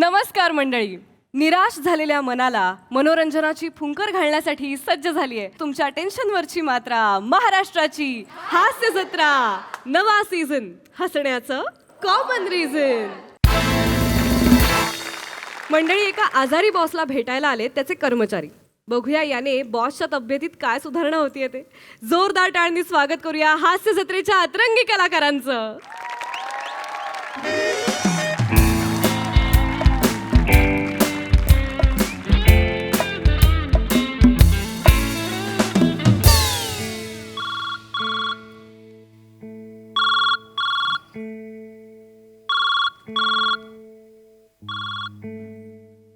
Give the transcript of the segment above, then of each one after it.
नमस्कार मंडळी. निराश झालेल्या मनाला मनोरंजनाची फुंकर घालण्यासाठी सज्ज झालीये तुमच्या टेन्शनवरची मात्रा महाराष्ट्राची हास्य जत्रा. नवा सीझन हसण्याचं कॉमन रिझन. मंडळी, एका आजारी बॉसला भेटायला आले त्याचे कर्मचारी. बघूया याने बॉसच्या तब्येतीत काय सुधारणा होतीये ते. जोरदार टाळ्यांनी स्वागत करूया हास्य जत्रेच्या अतरंगी कलाकारांचं.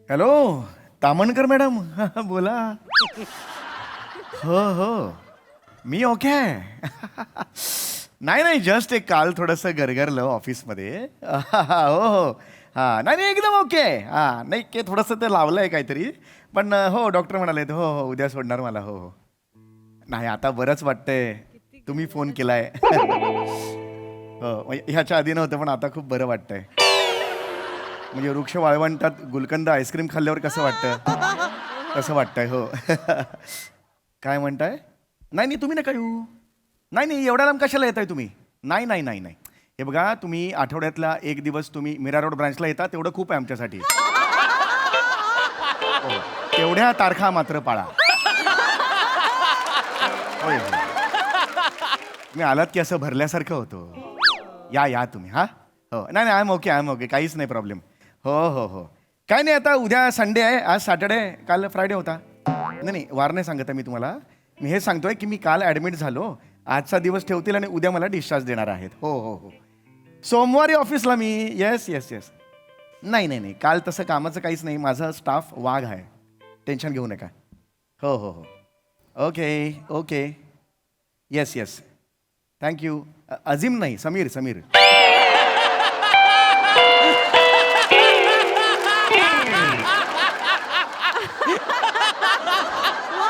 Hello, Tamankar madam. बोला. हो हो, मी ओके आहे. नाही जस्ट एक काल थोडंसं गरगरलं ऑफिसमध्ये. हो हो, हां नाही एकदम ओके आहे. हां नाही ते थोडंसं ते लावलं आहे काहीतरी, पण हो डॉक्टर म्हणाले हो हो उद्या सोडणार मला. हो हो नाही आता बरंच वाटतंय, तुम्ही फोन केलाय. हो ह्याच्या आधी नव्हतं पण आता खूप बरं वाटतंय. म्हणजे वृक्ष वाळवंटात गुलकंद आईस्क्रीम खाल्ल्यावर कसं वाटतं तसं वाटतंय. हो. काय म्हणताय? नाही तुम्ही नका येऊ. नाही एवढ्या लांब कशाला येताय तुम्ही? नाही हे बघा, तुम्ही आठवड्यातला एक दिवस तुम्ही मीरा रोड ब्रांचला येता तेवढं खूप आहे आमच्यासाठी. हो, तेवढ्या तारखा मात्र पाळा. होय मी आलात की असं भरल्यासारखं होतं. या तुम्ही. हां हो नाही आय एम ओके काहीच नाही प्रॉब्लेम. हो काय नाही, आता उद्या संडे आहे, आज सॅटर्डे आहे, काल फ्रायडे होता. नाही वार नाही सांगत आहे मी तुम्हाला. मी हे सांगतोय की मी काल ॲडमिट झालो, आजचा दिवस ठेवतील आणि उद्या मला डिस्चार्ज देणार आहेत. हो सोमवारी ऑफिसला मी. येस नाही काल तसं कामाचं काहीच नाही. माझा स्टाफ वाघ आहे, टेन्शन घेऊ नका. हो ओके येस थँक्यू. अजिम नाही, समीर.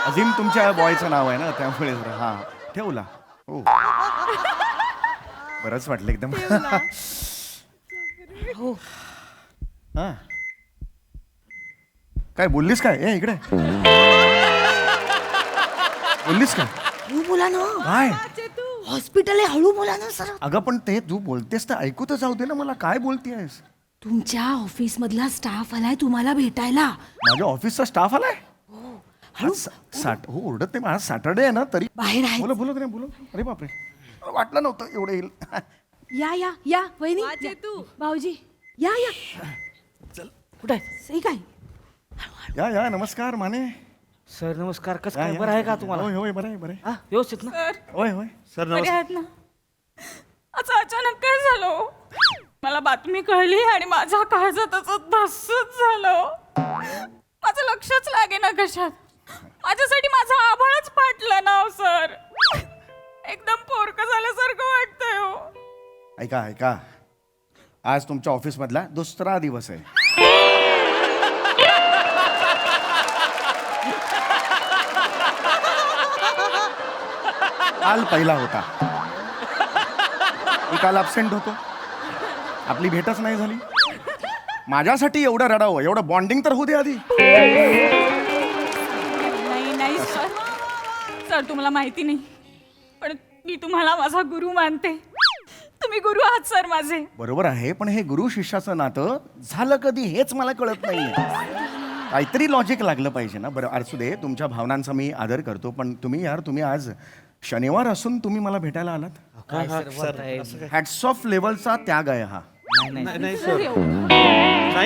अजिम तुमच्या बॉयचं नाव आहे ना, त्यामुळे हां ठेवला. हो बरंच वाटलं एकदम. हो हां काय बोललीस काय? इकडे बोललीस काय? हळू बोला ना. काय? हॉस्पिटल आहे, हळू बोला ना सर. अगं पण ते तू बोलतेस तर ऐकू तर जाऊ दे ना मला. काय बोलतेस? तुमच्या ऑफिस मधला स्टाफ आलाय तुम्हाला भेटायला. माझ्या ऑफिसचा स्टाफ आलाय? हळू. हो ओरडत नाही, माझा सॅटर्डे आहे ना तरी. बाहेर आहे. बोला. अरे बापरे, मला वाटलं नव्हतं एवढं येईल. या वहिनी वा चेतू. भाऊजी या चल कुठे सही काय. या नमस्कार माने सर नमस्कार. कसं या, काय या. बरं आहे का तुम्हाला? होय बरं आहे. हा व्यवस्थित ना? होय सर बरे नमस्कार. आहेत ना? असं अचानक काय झालं? मला बातमी कळली आणि माझ्या काळजात धस्सच झालं. माझं लक्षच लागे ना कशात. माझ्यासाठी माझं आभाळच फाटलं ना सर. एकदम पोरकं झाल्यासारखं वाटतंय हो. ऐका आज तुमच्या ऑफिस मधला दुसरा दिवस आहे. काल पहिला होता. मी काल अब्सेंट होतो, आपली भेटच नाही झाली. माझ्यासाठी एवढं रडावं, एवढं बॉन्डिंग तर होऊ दे आधी. नाही सर. सर तुम्हाला माहिती नाही, पण मी तुम्हाला माझा गुरु मानते. तुम्ही गुरु आहात सर माझे. बरोबर आहे, पण हे गुरु शिष्याचं नातं झालं कधी हेच मला कळत नाही. काहीतरी लॉजिक लागलं पाहिजे ना. बरं असू दे, तुमच्या भावनांचा मी आदर करतो, पण तुम्ही आज शनिवार असून तुम्ही मला भेटायला आलात. काय सर बोलताय? हॅट्स ऑफ लेवलचा त्याग आहे हा. नाही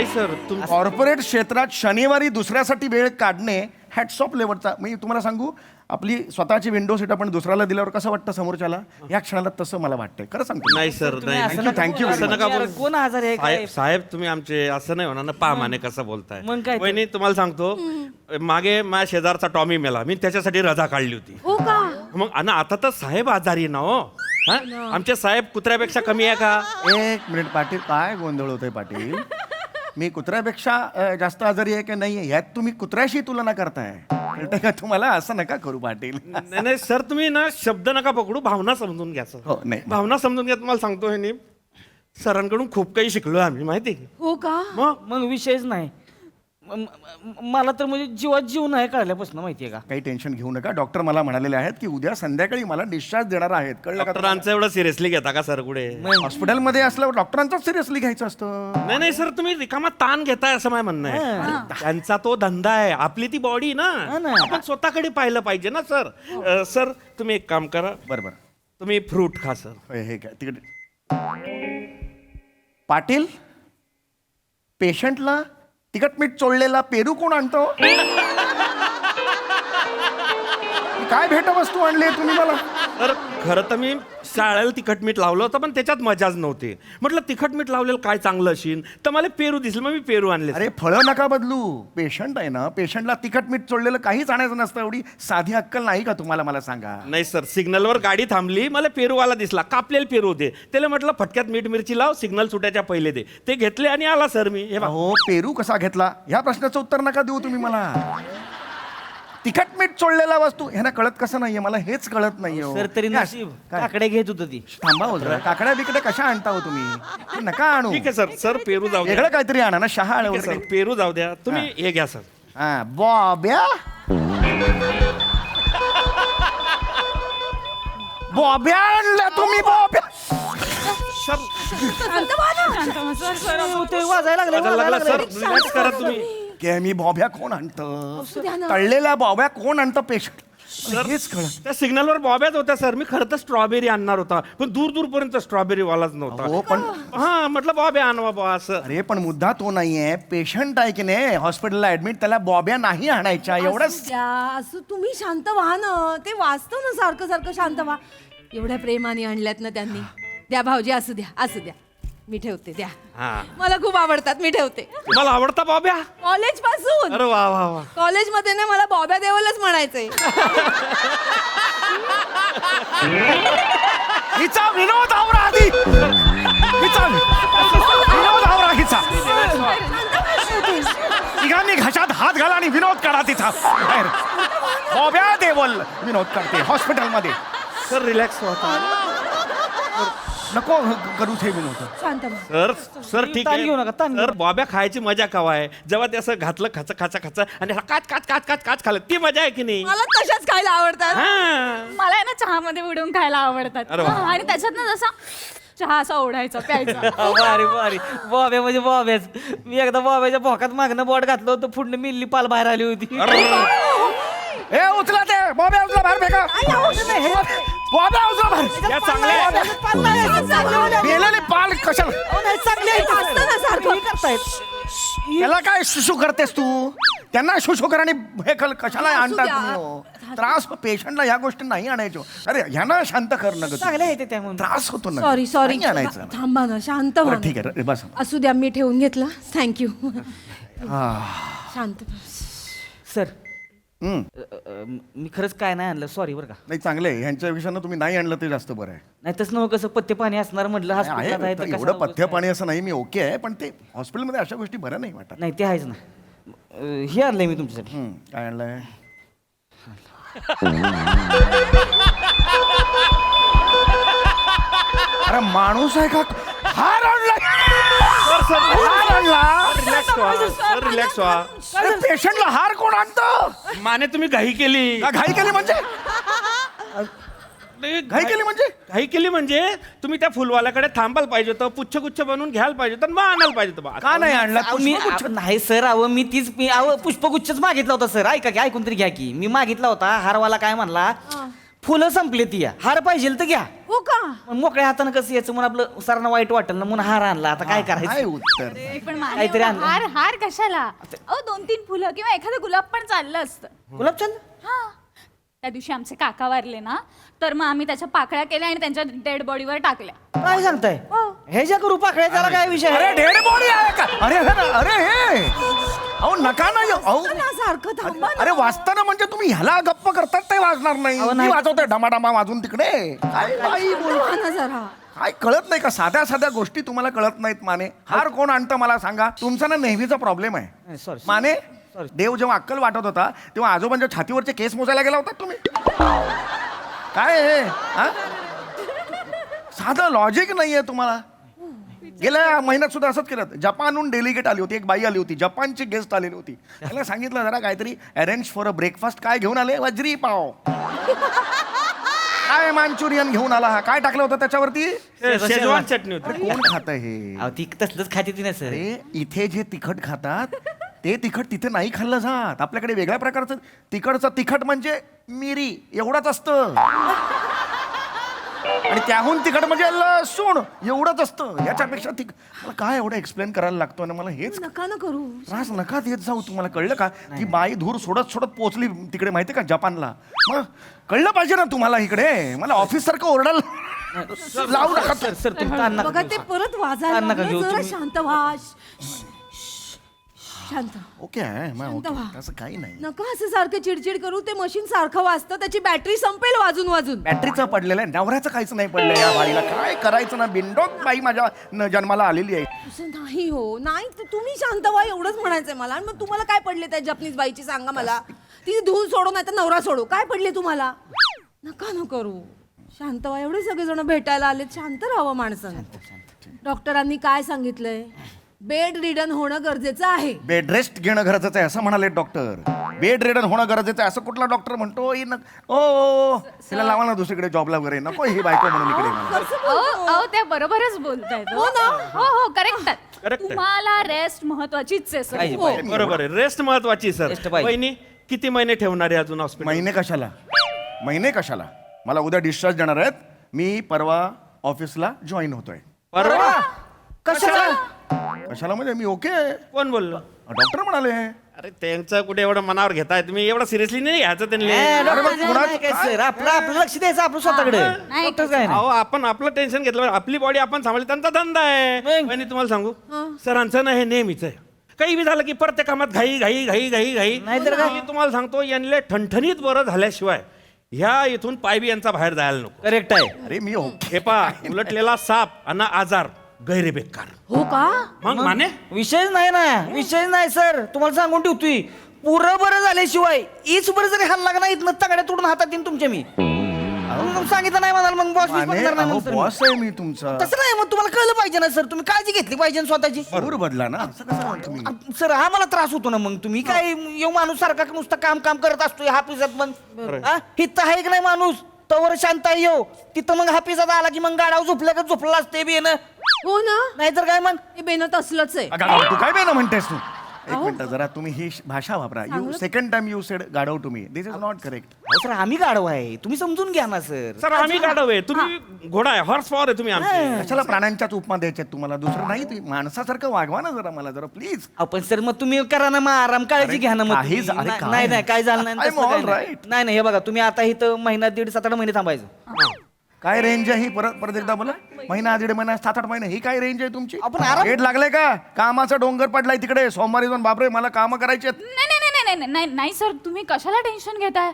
सर कॉर्पोरेट क्षेत्रात शनिवारी दुसऱ्यासाठी वेळ काढणे हॅट्स ऑफ लेवलचा. मी तुम्हाला सांगू, आपली स्वतःची विंडो सीट आपण दुसऱ्याला दिल्यावर कसं वाटतं समोरच्याला, या क्षणाला तसं मला वाटतंय. खरं सांगतो. नाही सर नाही. थँक्यू. असं नका बोलू. कोण आजार आहे काय? साहेब तुम्ही आमचे असं नाही होणार ना. पा माने कसं बोलताय. मग काय तर? वहिनी तुम्हाला सांगतो, मागे माझ्या शेजारचा टॉमी मेला, मी त्याच्यासाठी रजा काढली होती. हो का? मग आणि आता तर साहेब आजारी ना हो. आमचे साहेब कुत्र्यापेक्षा कमी आहे का? एक मिनिट पाटील, काय गोंधळ होतोय पाटील? मी कुत्र्यापेक्षा जास्त आजारी आहे की नाही यात तुम्ही कुत्र्याशी तुलना करताय. कळतंय का तुम्हाला? असं नका करू पाटील. नाही सर, तुम्ही ना शब्द नका पकडू, भावना समजून घ्या सर. हो नाही भावना समजून घ्या. तुम्हाला सांगतो हे सरांकडून खूप काही शिकलो आम्ही, माहिती. हो का? मग विषयच नाही. मला तर म्हणजे जीवात जीव नाही कळल्यापासून माहितीये का. काही टेन्शन घेऊ नका. डॉक्टर मला म्हणालेले आहेत की उद्या संध्याकाळी मला डिस्चार्ज देणार आहेत. कळलं का तुम्हाला? डॉक्टरांचं एवढं सिरियसली घेता का सर कुठे? हॉस्पिटलमध्ये असल्यावर डॉक्टरांचं सिरियसली घ्यायचं असतं. नाही नाही सर, तुम्ही रिकामा ताण घेताय असं माझं म्हणणं आहे. त्यांचा तो धंदा आहे, आपली ती बॉडी ना, आपण स्वतःकडे पाहिलं पाहिजे ना सर. सर तुम्ही एक काम करा, बरोबर. तुम्ही फ्रूट खा सर. हे काय तिकडे पाटील, पेशंटला तिखट मीठ चोळलेला पेरू कोण आणतो? काय भेटवस्तू आणली तुम्ही मला? तर खरं तर मी शाळेला तिखट मीठ लावलं होतं, पण त्याच्यात मजाच नव्हती. म्हटलं तिखट मीठ लावलेलं काय चांगलं असेल, तर मला पेरू दिसलं, मग मी पेरू आणले. अरे फळं नका बदलू. पेशंट आहे ना, पेशंटला तिखट मीठ चोळलेलं काहीच आणायचं नसतं. एवढी साधी अक्कल नाही का तुम्हाला? मला सांगा. नाही सर, सिग्नलवर गाडी थांबली, मला पेरूवाला दिसला, कापलेले पेरू होते. त्याला म्हटलं फटक्यात मीठ मिरची लाव, सिग्नल सुटायच्या पहिले दे. ते घेतले आणि आला सर मी. हे बघा. हो, पेरू कसा घेतला ह्या प्रश्नाचं उत्तर नका देऊ तुम्ही मला. तिखट मीठ चोळलेला वस्तू ह्यांना कळत कसं नाहीये? मला हेच कळत नाहीये हो. सर तरी नशीब काय? काकडे घेत होत ती. थांबा हो जरा. काकड्या बिकड्या कशा आणता हो तुम्ही? ते नका आणू. ठीक आहे सर, सर पेरू जाऊ द्या. वेगळं काहीतरी आणा ना, शहा ठीक आहे सर, पेरू जाऊ द्या. तुम्ही हे घ्या सर. हा, बॉब्या बॉब्या आणल्या तुम्ही? बॉब्या सर ते वाजायला लागला सर, रिलॅक्स करा तुम्ही. के मी बॉब्या कोण आणतं? तळलेल्या बॉब्या कोण आणतं पेशंट? हेच कळत. त्या सिग्नलवर बॉब्याच होत्या सर. मी खरं तर स्ट्रॉबेरी आणणार होता, पण दूर दूरपर्यंत स्ट्रॉबेरी वालाच हो नव्हता. पण हा, म्हटलं बॉब्या आणवा बा असं. अरे पण मुद्दा तो नाहीये. पेशंट आहे की नाही हॉस्पिटलला ऍडमिट, त्याला बॉब्या नाही आणायच्या एवढंच. असं तुम्ही शांत व्हा ना. ते वाचतं ना सारखं सारखं. शांत व्हा. एवढ्या प्रेमाने आणल्यात ना त्यांनी. द्या भाऊजी, असू द्या, असू द्या. मी ठेवते, द्या. हा, मला खूप आवडतात, मी ठेवते. मला आवडता बॉब्या. कॉलेज पासून. अरे वा वा वा. कॉलेज मध्ये ना मला बॉब्या देवलच म्हणायचंय. हिचा विनोद आवरा आधी. हिचा विनोद आवरा हिचा. तिघांनी घशात हात घाला आणि विनोद करा तिचा. बाहेर बॉब्या देवल विनोद करते हॉस्पिटलमध्ये. सर रिलॅक्स व्हा. नको करू हे विनोद. शांत व्हा. सर सर ठीक ताण आहे. घेऊ नका, ताण घेऊ सर बॉब्या खायची मजा कवा आहे? जेव्हा ते असं घातलं खाचा खाचा खाचा आणि काच काच काच काच काच खाल्लं, ती मजा आहे की नाही? मला तशाच खायला आवडतात. हा. मला आहे ना चहामध्ये बुडवून खायला आवडतात. अरे वा. आणि त्याच्यात ना जसा चहा असा ओढायचा प्यायचा. भारी भारी. बॉब्या म्हणजे बॉब्याच. मी एकदा बॉब्याच्या भोकात मागणं बोट घातलं होतं, पुढनं मिल्ली पाल बाहेर आली होती. ए उचला ते बॉब्या, उचला बाहेर फेका. बॉब्या उचला बाहेर. या चांगल्या मेलेले पाल कशाला? असतं ना सारखं. त्याला काय शुशू करतेस तू? त्यांना शुशू कर आणि हे कशाला असू आणतात द्या. तुम्ही हो? त्रास पेशंटला ह्या गोष्टी नाही आणायचो. अरे ह्यांना शांत कर ना ग तू. चांगले आहे ते त्यामुळे. त्रास होतो ना. Sorry sorry. नाही आणायचं. थांबा ना, शांत व्हा बरं, ठीक आहे बस. असू द्या, मी ठेवून घेतलं. थँक्यू. शांत. सर हम्म. मी खरंच काय नाही आणलं, सॉरी बरं का. नाही चांगलं आहे. ह्यांच्या विषयानं तुम्ही नाही आणलं ते जास्त बरं आहे. नाही तसं कसं पत्ते पाणी असणार म्हटलं आहे हॉस्पिटलात आहे तर एवढं कशाला पथ्य पाणी असं नाही. मी ओके आहे, पण ते हॉस्पिटलमध्ये अशा गोष्टी बऱ्या नाही वाटत. नाही ते आहेच ना. हे आणलंय मी तुमच्यासाठी. काय आणलंय? अरे माणूस आहे का? हार आणलाय. हार आणला. रिलॅक्स व्हा. सर रिलॅक्स व्हा. अरे पेशंटला हार कोण आणतं? माने तुम्ही घाई केली. का घाई केली म्हणजे? घाई केली म्हणजे? घाई केली म्हणजे तुम्ही त्या फुलवाल्याकडे थांबायला पाहिजे होतं, पुच्छगुच्छ बनवून घ्यायला पाहिजे होतं, मग आणायला पाहिजे होतं बा. का नाही आणला? अहो, नाही सर, मी तीच पुष्पगुच्छच मागितला होता सर. ऐका की, ऐकून तरी घ्या की. मी मागितला होता, हारवाला काय म्हणला, फुलं संपली ती या, हार पाहिजे तर घ्या. हो का? मग मोकळ्या हातानं कसं यायचं म्हणून आपलं सरांना वाईट वाटेल ना म्हणून हार आणला. आता काय काय करायचं? उत्तर? पण मला काहीतरी एवढं आणलं. हार हार कशाला? अहो 2-3 फुलं किंवा एखादं गुलाब पण चाललं असतं. गुलाबचंद. हा, त्या दिवशी आमचे काका वारले ना, तर मग आम्ही त्याच्या पाकळ्या केल्या आणि त्यांच्या डेड बॉडीवर टाकल्या. काय सांगताय? हे ज्या करू पाकळ्या त्याला काय विषय अरे आहे? डेड बॉडी आहे का? अरे अरे हे अहो नका ना अहो. ना सारखं थांबा ना. अरे वाचताना म्हणजे तुम्ही ह्याला गप्प करतात ते वाजणार नाही. अहो, मी नाही. वाजवतोय डमाडमा वाजून तिकडे. काय बाई बोल. व्हा ना जरा. काय कळत नाही का? साध्या साध्या गोष्टी तुम्हाला कळत नाहीत माने. हार कोण आणतं मला सांगा. तुमचा ना नेहमीचा प्रॉब्लेम आहे सॉरी. माने. देव जेव्हा अक्कल वाटत होता तेव्हा आजोबांच्या छातीवरचे केस मोजायला गेला होता तुम्ही. काय हे हा? साधं लॉजिक नाहीये तुम्हाला. गेल्या महिन्यात सुद्धा असंच केलं. जपानहून डेलिगेट आली होती, एक बाई आली होती, जपानची गेस्ट आलेली होती. त्याला सांगितलं जरा काहीतरी अरेंज फॉर अ ब्रेकफास्ट. काय घेऊन आले? वज्री पाव. काय मांचुरियन घेऊन आला हा? काय टाकलं होतं त्याच्यावरती? शेजवान चटणी होती. अरे कोण खात हे? अहो ती तसलंच खाते ती ना सर. अरे इथे जे तिखट खातात ते तिखट तिथे नाही खाल्लं जात. आपल्याकडे वेगळ्या प्रकारचं तिखटचं तिखट म्हणजे मिरी एवढंच असतं, आणि त्याहून तिखट म्हणजे लसूण एवढंच असतं. याच्यापेक्षा मला काय एवढं एक्सप्लेन करायला लागतो ना, मला हेच नका ना करू. त्रास नका देत जाऊ. तुम्हाला कळलं का? ती बाई धूर सोडत सोडत पोहोचली तिकडे, माहिती का, जपानला. मग कळलं पाहिजे ना तुम्हाला. इकडे मला ऑफिस सारखं ओरडायला लावू नका. सर सर तुम्ही ताण नका बघा घेऊ. ते परत वाजायला ताण नका लागले. घेऊ जरा तुम्ही. शांत व्हा. शांत. ओके आहे मग, शांत व्हा. ओके, असं काही नाही. नका असं सारखं चिडचिड करू. ते मशीन सारखं वाजतं, त्याची बॅटरी संपेल वाजून वाजून. बॅटरीचा पडलेला आहे, नवऱ्याचं काहीच नाही पडलं या बाईला. काय करायचं ना, बिंडोक बाई माझ्या जन्माला आलेली आहे. असं नाही हो, नाही ते तुम्ही शांत व्हा एवढंच म्हणायचंय मला. आणि मग तुम्हाला काय पडले त्या जपनीज बाईची सांगा मला. ती धूल सोडो नाही तर नवरा सोडो, काय पडले तुम्हाला? नका न करू. शांत व्हा. एवढे सगळेजण भेटायला आलेत, शांत राहावं माणसानं. डॉक्टरांनी काय सांगितलंय? बेड रिडन होणं गरजेचं आहे. बेड रेस्ट घेणं गरजेचं आहे असं म्हणाले डॉक्टर. बेड रेडन होणं गरजेचं आहे असं कुठला डॉक्टर म्हणतो? ओ तिला लावा ना दुसरीकडे जॉबला वगैरे. नको ही बायको म्हणून इकडे मला. कसं बोलतो? अहो त्या बरोबरच बोलतायत. हो ना? हो हो करेक्ट आहे. Correct आहे. तुम्हाला रेस्ट महत्वाचीच आहे सर. पाहिजे, हो. पाहिजे. बरोबर आहे. रेस्ट महत्वाची सर. Rest पाहिजे. वहिनी किती महिने ठेवणार आहे अजून हॉस्पिटल? महिने कशाला? महिने कशाला? मला उद्या डिस्चार्ज देणार आहेत. मी परवा ऑफिसला जॉईन होतोय. परवा कशाला? कशाला म्हणजे मी ओके. कोण बोललो? डॉक्टर म्हणाले. अरे त्यांचं कुठे एवढं मनावर घेताय तुम्ही? एवढं सिरियसली नाही घ्यायचं त्यांनी. अरे मग कुणाचं नाही काय सर, आपलं लक्ष द्यायचं आपलं स्वतःकडे. डॉक्टर काय नाही. अहो आपण आपलं टेन्शन घेतलं पाहिजे. आपली बॉडी आपण सांभाळली, त्यांचा धंदा आहे. मग? वहिनी तुम्हाला सांगू, सरांचं ना हे नेहमीच आहे. काही बी झालं की प्रत्येक कामात घाई घाई घाई घाई घाई. नाहीतर काय? मी तुम्हाला सांगतो, यांना ठणठणीत बरं झाल्याशिवाय ह्या इथून पाय बी यांचा बाहेर जायला नको. करेक्ट आहे. अरे मी ओके. हे पा उलटलेला साप आणि आजार गैरे बेकार. हो का? मग माने विषयच नाही ना, विषय नाही सर. तुम्हाला सांगून ठेवतोय, पुरं बरं झाल्याशिवाय इच बरं जरी हल्ला का नाही इथनं तगड्या तोडून हातात येईन तुमच्या मी. मग सांगितलं नाही म्हणाल मग बॉस माने, अहो, बॉस आहे मी तुमचा. तसं नाही. मग तुम्हाला कळलं पाहिजे ना सर, तुम्ही काळजी घेतली पाहिजे ना स्वतःची. बरोबर बदला ना. असं कसं म्हणता तुम्ही? सर हा मला त्रास होतो ना. मग तुम्ही काय येऊ माणूस सारखा नुसतं काम काम करत असतोय हापिसात. मग हित आहे की नाही माणूस तवर शांत आहे येऊ. तिथं मग हापिसात आला की मग गाडावर झोपलं का झोपलं असते बी ना. हो ना? नाहीतर काय मग. हे बेनत असलंच आहे. गाढव, तू काय बेना म्हणतेस तू? एक मिनिट जरा तुम्ही ही भाषा वापरा. You second time you said गाढव to me. This is not correct. Sir आम्ही गाडव आहे, तुम्ही समजून घ्या ना सर. सर आम्ही गाढव आहे, तुम्ही घोडा आहे, हॉर्स पॉवर आहे तुम्ही आमचे. कशाला प्राण्यांच्याच उपमा द्यायच्यात तुम्हाला? दुसरं नाही. तुम्ही माणसासारखं वागवा ना जरा मला जरा प्लीज. आपण सर मग तुम्ही करा ना मग आराम, काळजी अरे, घ्या ना मग काही तुम्ही. अरे, काय? नाही नाही काय झालं नाही I'm तसलं काही all नाही. right. नाही हे बघा तुम्ही आता इथं महिना दीड 7-8 महिने थांबायचं. काय रेंज आहे ही? परत परत एकदा बोला. महिना, दीड महिना, 7-8 महिने, ही काय रेंज आहे तुमची? आपण आराम- गेट लागले का? कामाचा डोंगर पडलाय तिकडे. सोमवारी जाऊन बापरे मला काम करायचे. नाही नाही नाही नाही नाही नाही सर, तुम्ही कशाला टेन्शन घेताय?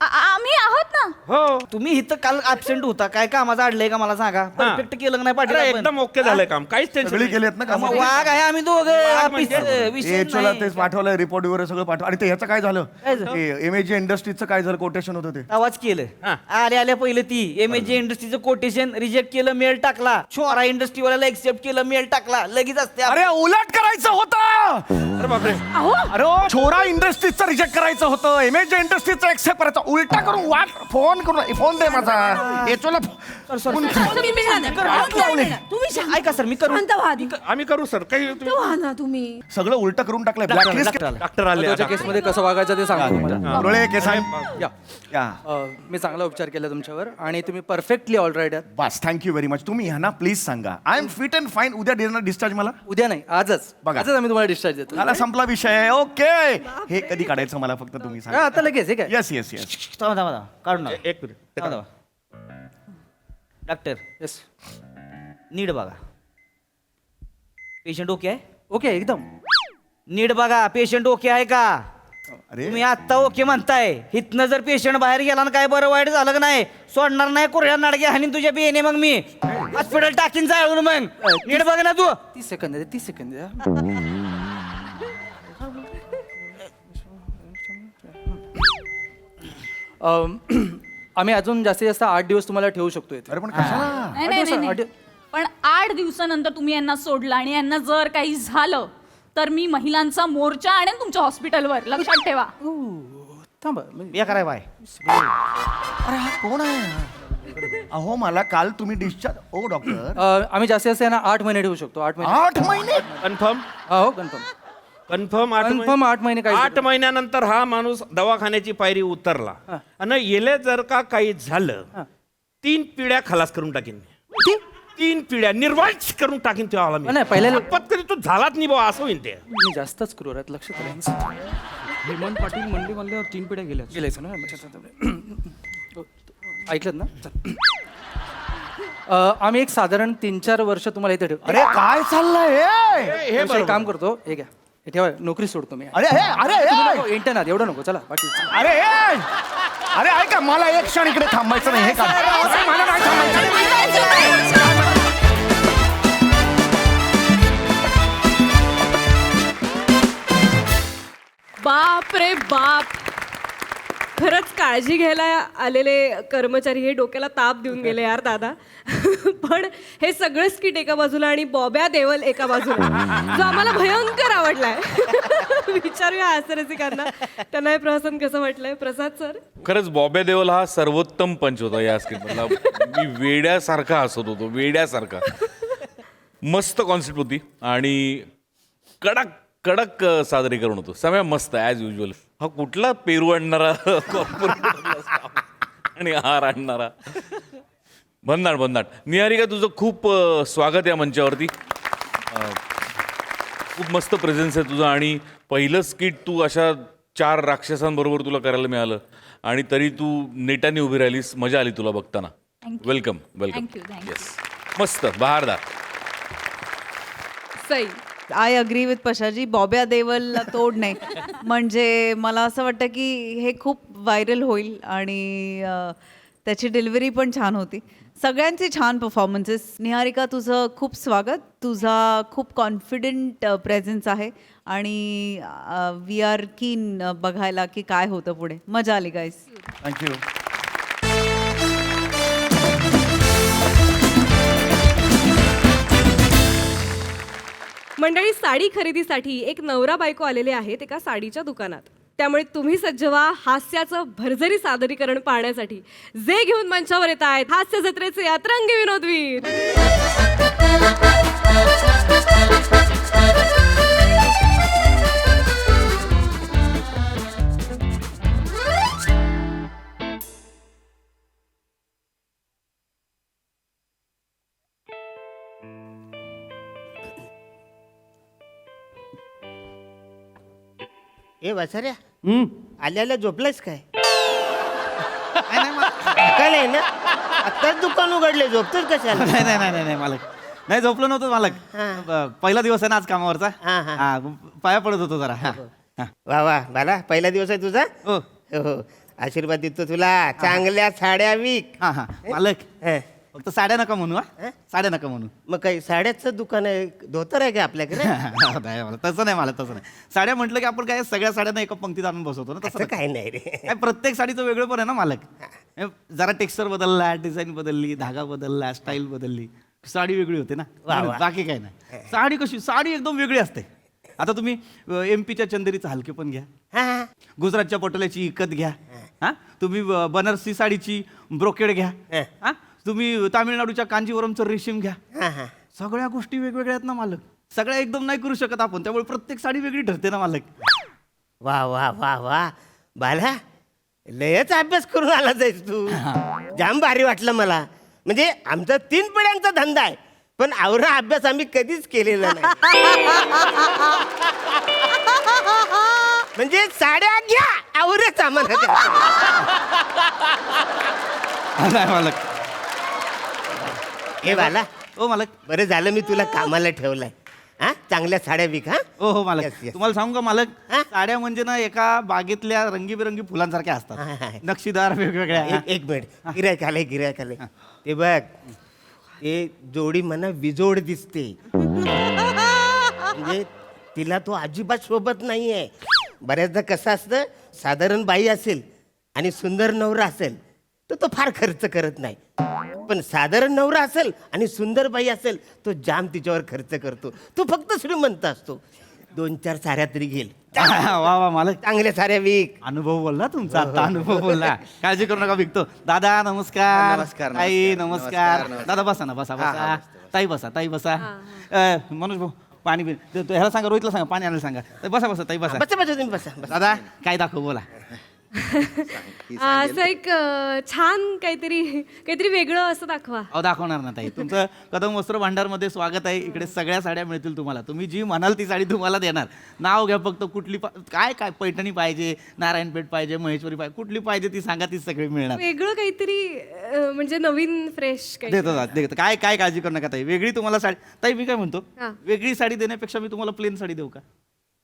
आम्ही आहोत ना. हो तुम्ही इथं काल ऍबसेंट होता, काय कामाचं अडलंय का मला सांगा. परफेक्ट केलं का नाही पाटील अरे, आपण? एकदम ओके झालंय काम, काहीच टेन्शन सगळी नाही. केलेत ना काम? मग वाघ आहे आम्ही दोघं ऑफिस विषय एचओला नाही. तेच पाठवलं, रिपोर्ट वगैरे सगळं पाठवलं. आणि ते ह्याचं काय झालं? काय झालं? एमएजी इंडस्ट्रीजचं काय झालं? कोटेशन होतं ते. आवाज केलं. आल्या पहिलं ती एमएजी इंडस्ट्रीचं कोटेशन रिजेक्ट केलं, मेल टाकला. छोरा इंडस्ट्रीवाल्याला एक्सेप्ट केलं, मेल टाकला. लगेच असते अरे उलट करायचं होतं. अरे बापरे. अरे छोरा इंडस्ट्रीजचं रिजेक्ट करायचं होतं, एमएजी इंडस्ट्रीजचं एक्सेप्ट करायचं. उलटा करून वाट फोन करून फोन दे माझा एचओला. तुम्ही शांत. ऐका सर, मी करू. शांत व्हा आधी. आम्ही करू सर. काही शांत व्हा ना तुम्ही. सगळं उलट करून टाकलं. ब्लॅकलिस्ट डॉक्टर आले त्याच्या केसमध्ये कसं वागायचं ते सांगतो तुम्हाला. डोळे केसाय. या या मी चांगला उपचार केला तुमच्यावर आणि तुम्ही परफेक्टली ऑलराईट आहात. बस थँक्यू व्हेरी मच. तुम्ही ह्यांना प्लीज सांगा I am fit and fine. उद्या देणार डिस्चार्ज मला? उद्या नाही, आजच. बघा. आजच आम्ही तुम्हाला डिस्चार्ज देतो. मला संपला विषय. ओके. हे कधी काढायचं मला फक्त तुम्ही हा, सांगा. आता लगेच हे काय. Yes yes yes. थांबा काढून टाका. एक मिनिट. थांबा. Doctor yes. नीट बघा. पेशंट ओके आहे? ओके एकदम. नीट बघा, पेशंट ओके आहे का? अरे तुम्ही आत्ता ओके म्हणताय, इथनं जर पेशंट बाहेर गेला ना काय बरं वाईट झालं का नाही, सोडणार नाही कुऱ्या नाडगे हानी तुझ्या बियेने. मग मी हॉस्पिटल टाकीन जाळून. मग नीट बघ ना तू. 30 सेकंद आहे, 30 सेकंद आहे. आम्ही अजून जास्तीत जास्त 8 दिवस तुम्हाला ठेवू शकतो इथे. अरे पण कशाला? नाही नाही नाही, नाही. पण 8 दिवसानंतर तुम्ही यांना सोडलं आणि यांना जर काही झालं तर मी महिलांचा मोर्चा आणेन तुमच्या हॉस्पिटलवर, लक्षात ठेवा. थांबा या कराय बाय. अरे हा कोण आहे? अहो मला काल तुम्ही डिस्चार्ज ओ डॉक्टर आम्ही जास्तीत जास्त यांना 8 महिने ठेवू शकतो. 8 महिने 8 महिने कन्फर्म हो कन्फर्म कन्फर्म कन्फर्म 8 महिने काही 8 महिन्यानंतर हा माणूस दवाखान्याची पायरी उतरला आणि येले जर का काही झालं 3 पिढ्या खलास करून टाकीन. 3 पिढ्या निर्वाच करून टाकीन तेव्हा मी. नाही, पहिल्या- पत्करी तू झालाच नाही भाऊ असं होईल ते. मी जास्तच क्रूर आहेत, लक्षात आलं. हेमंत पाटील मंडी म्हणल्यावर 3 पिढ्या गेल्याच ना. ऐकलं ना. चल. आम्ही एक साधारण 3-4 वर्ष तुम्हाला इथे ठेवू. अरे काय चाललंय हे? हे एक काम करतो, हे घ्या, हे ठेवा, नोकरी सोडतो मी. अरे हे अरे हे इंटरनात एवढं नको, चला बाकी. अरे हे अरे ऐका मला एक क्षण इकडे थांबायचं नाही हे काम मला नाही थांबायचं. बाप रे बाप, खरंच काळजी घ्यायला आलेले कर्मचारी हे डोक्याला ताप देऊन गेले यार दादा. पण हे सगळं स्किट एका बाजूला आणि बॉब्या देवल एका बाजूला, जो आम्हाला भयंकर आवडलाय. विचारूया हास्यरसिकांना त्यांना हे प्रहसन कसं वाटलंय. प्रसाद सर. खरंच बॉबे देओल हा सर्वोत्तम पंच होता या स्क्रिप्टमधला. मी वेड्यासारखा हसत होतो, वेड्यासारखा. मस्त कॉन्सेप्ट होती आणि कडक कडक सादरीकरण होतं. समय मस्त ॲज युजल. हा कुठला पेरू आणणारा आणि हार आणणारा. भन्नाट भन्नाट. निहारिका तुझं खूप स्वागत या मंचावरती. खूप मस्त प्रेझेन्स आहे तुझं आणि पहिलं स्किट तू अशा 4 राक्षसांबरोबर तुला करायला मिळालं आणि तरी तू नेटाने उभी राहिलीस. मजा आली तुला बघताना. Welcome welcome. Thank you, thank you. Yes मस्त बहारदार. Sai. I agree with Pashaji. बॉब्या देवलला तोड नाही. म्हणजे मला असं वाटतं की हे खूप व्हायरल होईल आणि त्याची डिलिव्हरी पण छान होती. सगळ्यांचे छान परफॉर्मन्सेस. निहारिका तुझं खूप स्वागत. तुझा खूप कॉन्फिडंट प्रेझेन्स आहे आणि वी आर कीन बघायला की काय होतं पुढे. मजा आली गाईस. थँक्यू. मंडळी, साडी खरेदीसाठी एक नवरा बायको आलेले आहेत एका साडीच्या दुकानात. त्यामुळे तुम्ही सज्ज व्हा हास्याचं भरजरी सादरीकरण पाहण्यासाठी. जे घेऊन मंचावर येत आहेत हास्य जत्रेचे अतरंगी विनोदवीर. ए वासऱ्या आल्याला झोपलायस काय? काय आहे ना आत्ताच दुकान उघडले, झोपतोच कशाला? नाही नाही नाही नाही मालक, नाही झोपलो नव्हतं मालक. पहिला दिवस आहे ना आज कामावरचा. हा, हा. हा, पाया पडत होतो जरा. हा, हा. वा वा बाला, पहिला दिवस आहे तुझा. हो. हो आशीर्वाद देतो तुला. चांगल्या साड्या विक. हा हा मालक, हं. फक्त साड्या नका म्हणू. हा साड्या नका म्हणू. मग काही साड्याचं दुकान आहे, धोतर आहे का आपल्याकडे? नाही मला तसं नाही, मला तसं नाही. साड्या म्हटलं की आपण काय सगळ्या साड्यांना एका पंक्तीत आणून बसवतो ना, तसं असं काय नाही रे. काय प्रत्येक साडीचं वेगळं पण आहे ना मालक. जरा टेक्स्चर बदलला, डिझाईन बदलली, धागा बदलला, स्टाईल बदलली, साडी वेगळी होते ना. वा, वा. बाकी काय नाही. साडी कशी, साडी एकदम वेगळी असते. आता तुम्ही MP च्या चंदेरीचं हलके पण घ्या, हा गुजरातच्या पटोल्याची इकत घ्या, हा तुम्ही बनारसी साडीची ब्रोकेड घ्या, हा तुम्ही तामिळनाडूच्या कांजीवरमचं रेशीम घ्या. हा हा सगळ्या गोष्टी वेगवेगळ्या आहेत ना मालक. सगळ्या एकदम नाही करू शकत आपण, त्यामुळे प्रत्येक साडी वेगळी ठरते ना मालक. वा वा वा वा बाला, लयच अभ्यास करून आला जायस तू. जाम भारी वाटलं मला. म्हणजे आमचा 3 पिढ्यांचा धंदा आहे, पण आवरा अभ्यास आम्ही कधीच केलेला नाही. म्हणजे साड्या घ्या, आवरच आम्हाला द्या. नाही मालक. हे बाला, ओ मालक. बरं झालं मी तुला कामाला ठेवलंय. हा चांगल्या साड्या विक. हा ओ हो मालक. Yes, yes. तुम्हाला सांगू का मालक, हा? साड्या म्हणजे ना एका बागेतल्या रंगीबेरंगी फुलांसारख्या हा, असतात, हा. नक्षीदार वेगवेगळ्या. एक मिनिट, गिरायक आलंय, गिरायक आलंय. ते बघ, ते जोडी मला विजोड दिसते. म्हणजे तिला तो अजिबात शोभत नाहीये. बऱ्याचदा कसं असतं, साधारण बाई असेल आणि सुंदर नवरा असेल तर तो फार खर्च करत नाही. पण साधारण नवरा असेल आणि सुंदर बाई असेल तो जाम तिच्यावर खर्च करतो. तो फक्त श्रीमंत असतो. 2-4 साऱ्या तरी घेईल. वा वा मालक, चांगल्या साऱ्या विक. अनुभव बोलला तुमचा आता, अनुभव बोलला. काळजी करू नका, विकतो. दादा नमस्कार. नमस्कार, ताई नमस्कार, नमस्कार. नमस्कार. दादा बसा ना, बसा हा, बसा. हा, ताई बसा, ताई बसा. मनोज भाऊ पाणी ह्याला सांगा, रोहितला सांगा पाणी आणायला सांगा. बसा बसा ताई बसा. बसा बसा तुम्ही बसा बसा. दादा काय दाखव बोला. असं एक छान काहीतरी वेगळं असं दाखवा. अहो दाखवणार ना ताई. तुमचं कदम वस्त्र भांडारमध्ये स्वागत आहे. इकडे सगळ्या साड्या मिळतील तुम्हाला. तुम्ही जी म्हणाल ती साडी तुम्हाला देणार. नाव घ्या फक्त, कुठली काय काय पैठणी पाहिजे, नारायणपेठ पाहिजे, महेश्वरी पाहिजे, कुठली पाहिजे ती सांगा, ती सगळी मिळणार. वेगळं काहीतरी म्हणजे नवीन फ्रेश काही. देतो काय काय काळजी करू नका ताई. वेगळी तुम्हाला साडी. ताई मी काय म्हणतो, हा. वेगळी साडी देण्यापेक्षा मी तुम्हाला प्लेन साडी देऊ का?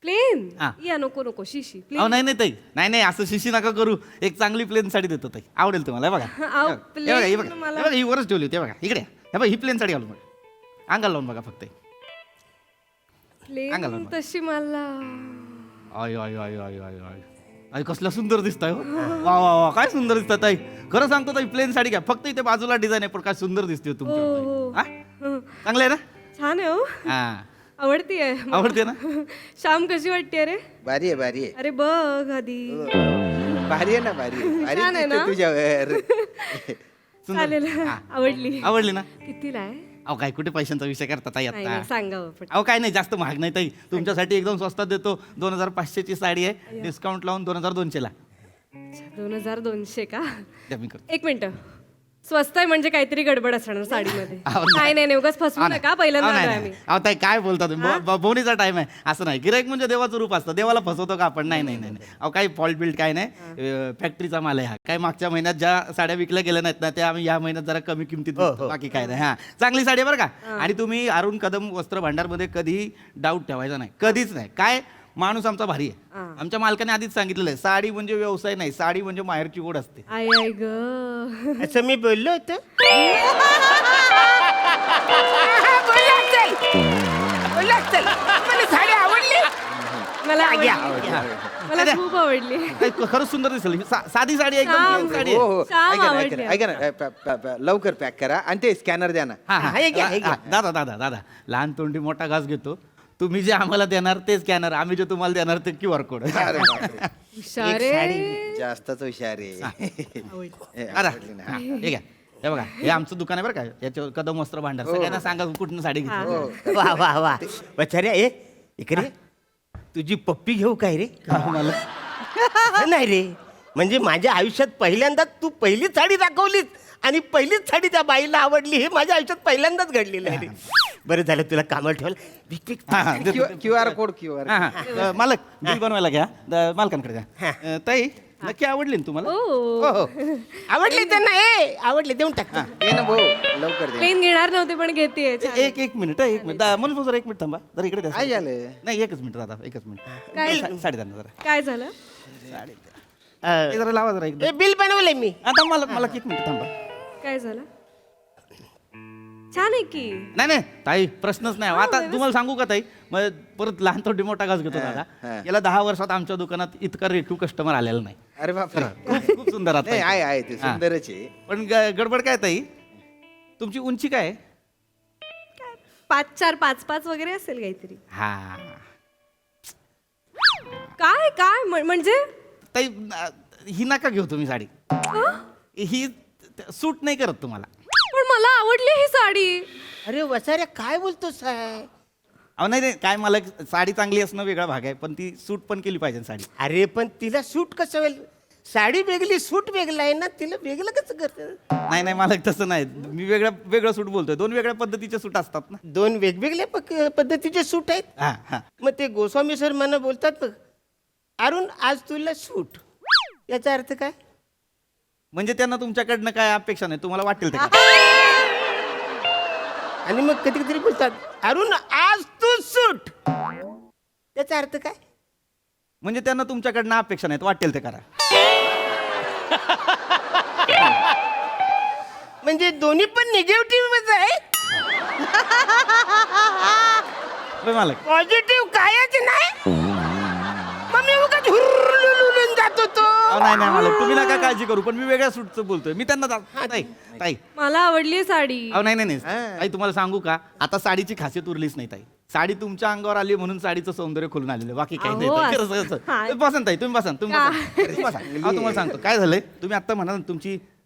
प्लेन हा. या नको शिशी अहो प्लेन. नाही नाही ताई, नाही असं शिशी नका करू. एक चांगली प्लेन साडी देतो ताई, आवडेल तुम्हाला. हे बघा, अहो, हे बघा, हे बघा, मला- हे बघा, ही वरच ठेवली होती. हे बघा इकडे, हे बघा ही प्लेन साडी घालून बघा, अंगाला लावून बघा फक्त. अंगाला प्लेन बघा. तशी मला I I I I I I अरे कसलं सुंदर दिसताय हो. वा वा वा, काय सुंदर दिसतात ताई. खरं सांगतो ताई, प्लेन साडी घ्या फक्त. इथे बाजूला डिझाईन आहे पण काय सुंदर दिसते हो तुमच्या. हो. हा? चांगलं आहे ना? छान आहे हो. हा, आवडतीये मला. आवडते ना? श्याम कशी वाटते रे? भारी आहे, भारी आहे, अरे बघ आधी. भारी आहे ना, भारी आहे, भारी छान आहे ना? दिसते तुझ्यावर. सुंदर. चालेल हा. आवडली. आवडली ना? कितीला आहे? अहो काय कुठे पैशांचा विषय करता ताई नाही आता. नाही, सांगावं पण. अहो काय नाही, जास्त महाग नाही ताई. तुमच्यासाठी एकदम स्वस्तात देतो. 2500 ची साडी आहे, डिस्काउंट लावून 2200 ला 2200 का? द्या, मी करतो. एक मिनिट. स्वस्त आहे म्हणजे काहीतरी गडबड असणार साडीमध्ये. अहो, नाही उगाच फसवू अहो, नका. पहिल्यांदा अहो, नाही, आलोय नाही. आम्ही. अहो ताई काय बोलता तुम्ही? बोनीचा टाइम आहे असं नाही. गिराईक म्हणजे देवाचं रूप असतं. देवाला फसवतो का आपण? नाही नाही नाही नाही. अहो काही फॉल्ट बिल्ट काय नाही. फॅक्टरीचा माल आहे हा. काय मागच्या महिन्यात ज्या साड्या विकल्या गेल्या नाहीत ना, त्या आम्ही या महिन्यात जरा कमी किमतीत विकतो. बाकी काय नाही. हा, चांगली साडी आहे बरं का. आणि तुम्ही अरुण कदम वस्त्र भांडारमध्ये कधीही डाऊट ठेवायचा नाही, कधीच नाही. काय माणूस आमचा भारी आहे. आमच्या मालकाने आधीच सांगितलेलं आहे, साडी म्हणजे व्यवसाय नाही, साडी म्हणजे माहेरची ओढ असते. आय आय ग. असं मी बोललो होतो. मला साडी आवडली. मला घ्या. आवडली. मला खूप आवडली. नाही, खरंच सुंदर दिसेल. ही साधी साडी आहे, एकदम छान. plain साडी हो आहे. हो, छान ऐका ना, आवडली. ऐका ना, ऐका ना, लवकर पॅक करा आणि ते स्कॅनर द्या ना. हा, हा. हे घ्या, हे घ्या. हा, दादा दादा दादा, लहान तोंडी मोठा घास घेतो. तुम्ही जे आम्हाला देणार ते स्कॅनर, आम्ही जे तुम्हाला देणार ते QR कोड. अरे बापरे. हुशार आहे. जास्तच हुशार आहे. हे, अरे, आवडली ना. हा, हे घ्या. हे बघा, हे आमचं दुकान आहे बरं का. याच्यावर कदम वस्त्र भांडार. सगळ्यांना सांगा कुठून साडी घेतली. वा वा वा. बचाऱ्या ए इकडे. तुझी पप्पी घेऊ काय रे? मला असं नाही रे, म्हणजे माझ्या आयुष्यात पहिल्यांदाच तू पहिलीच साडी दाखवलीस आणि पहिलीच साडी त्या बाईला आवडली. हे माझ्या आयुष्यात पहिल्यांदाच घडलेलं आहे रे. बरं झालं तुला कामाला ठेवलं. हा, हा, देतो. QR code QR. हा, हा. मालक बिल बनवायला घ्या. मालकांकडे द्या. ताई नक्की आवडली ना तुम्हाला? हो हो आवडली त्यांना. ए आवडली देऊन टाक. ये ना भाऊ, लवकर दे. प्लेन घेणार नव्हते पण घेते. एक मिनिट, एक मिनिट. म्हणून भाऊ, जरा एक मिनिट थांबा. जरा इकडे द्या. काय झालं? नाही, एकच मिनिट दादा, एकच मिनिट. काय? साडी द्या ना जरा. काय झालं? हे जरा लावा जरा एकदा. बिल बनवलंय मी. आता मला एक मिनिट थांबा. काय झालं? छान आहे की. नाही नाही ताई, प्रश्नच नाही. आता तुम्हाला सांगू का ताई, मग परत लहान थोडी मोठा घास घेतो दादा. हा. गेल्या 10 वर्षात आमच्या दुकानात इतका रेखीव कस्टमर आलेला नाही. अरे बापरे. खूप सुंदर आता. नाही, आहे ते हा. सुंदरच आहे. पण गडबड काय ताई, तुमची उंची काय आहे? 5'4", 5'5" वगैरे असेल काहीतरी. हा काय काय म्हणजे? ताई, ही नका घेऊ तुम्ही साडी. ही सूट नाही करत तुम्हाला. पण मला आवडली ही साडी. अरे वसाऱ्या काय बोलतोस साहेब? अहो नाही नाही, काय मला साडी चांगली असणं वेगळा भाग आहे, पण ती सूट पण केली पाहिजे ना साडी. अरे पण तिला सूट कसं होईल? साडी वेगळी सूट वेगळं आहे ना, तिला वेगळं कसं करतं? नाही नाही, मला तसं नाही. मी वेगळं सूट बोलतोय. 2 वेगळ्या पद्धतीचे सूट असतात ना. 2 वेगवेगळ्या पद्धतीचे सूट आहेत. हा हा. मग ते गोस्वामी सर मला बोलतात बघ, अरुण आज तुला सूट. याचा अर्थ काय? म्हणजे त्यांना तुमच्याकडनं काय अपेक्षा नाही, तुम्हाला वाटेल ते करा. आणि मग कधी कधी बोलतात, अरुण आज तू सूट. त्याचा अर्थ काय? म्हणजे त्यांना तुमच्याकडनं अपेक्षा नाहीत, वाटेल ते करा. म्हणजे दोन्ही पण निगेटिव्ह आहे. मालक पॉझिटिव्ह कायच नाही. मग मी उगाच हुरळून जातो. तू नाही नाही मला तुम्ही नका काळजी करू पण मी वेगळ्या सूटचं बोलतोय मी त्यांना ताई ताई मला आवडली साडी. अहो नाही नाही नाही ताई तुम्हाला सांगू का आता साडीची खासियत उरलीच नाही ताई साडी तुमच्या अंगावर आली म्हणून साडीचं सौंदर्य खुलून आलेलं बाकी काही नाही अहो, ताई. असं- खरंच, खरंच. हा. तुम्ही बसा ना ताई तुम्ही बसा तुम्ही बसा. तुम्ही बसा. अहो, तुम्हाला सांगतो काय झालंय तुम्ही आता म्हणाल ना,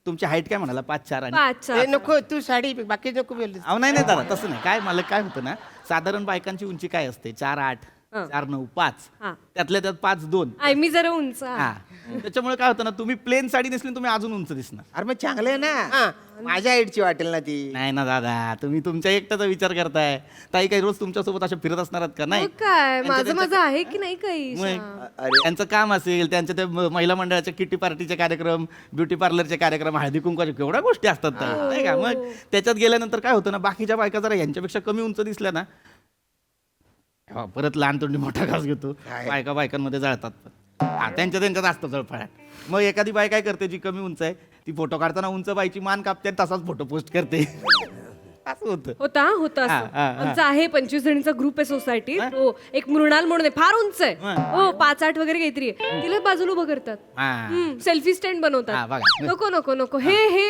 तुमची हाईट काय म्हणाला 5'4" आणि 5'4". नको तू साडी बाकी नको बोललीस. अहो नाही नाही दादा तसं नाही काय मला काय होतं ना साधारण बायकांची उंची काय असते 4'8", 4'9", 5 हा. त्यातल्या त्यात 5'2". आय मी जरा उंच आहे. हा त्याच्यामुळे काय होतं ना तुम्ही प्लेन साडी नेसली तुम्ही अजून उंच दिसणार अरे मग चांगलं आहे ना माझ्या हाईटची वाटेल ना ती. नाही ना दादा तुम्ही तुमच्या एकट्याचा विचार करताय ताई काही रोज तुमच्यासोबत अशा फिरत असणार आहेत का नाही मग काय त्यांचं- माझं आहे की नाही काही मग त्यांचं काम असेल त्यांच्या त्या महिला मंडळाच्या किटी पार्टीचे कार्यक्रम ब्युटी पार्लरचे कार्यक्रम हळदी कुंकवाचे केवढ्या गोष्टी असतात ताई, नाही का मग त्याच्यात गेल्यानंतर काय होतं ना बाकीच्या बायका जरा यांच्यापेक्षा कमी उंच दिसल्या ना हा, परत लहान तोंडी मोठा घास घेतो बायका बायकांमध्ये जळतात हा, त्यांच्यात असतं जळफळाट मग एखादी बाय काय करते जी कमी उंच आहे ती फोटो काढताना उंच बाईची मान कापते आणि तसाच फोटो पोस्ट करते असं होतं होता हा, असं. हा. आमचा आहे 25 जणींचा ग्रुप आहे सोसायटी तो एक मृणाल म्हणून आहे फार उंच आहे हो 5'8" वगैरे काहीतरी आहे. तिला बाजूला उभं करतात हा. सेल्फी स्टँड हा, बनवतात बघा. नको नको नको हे हे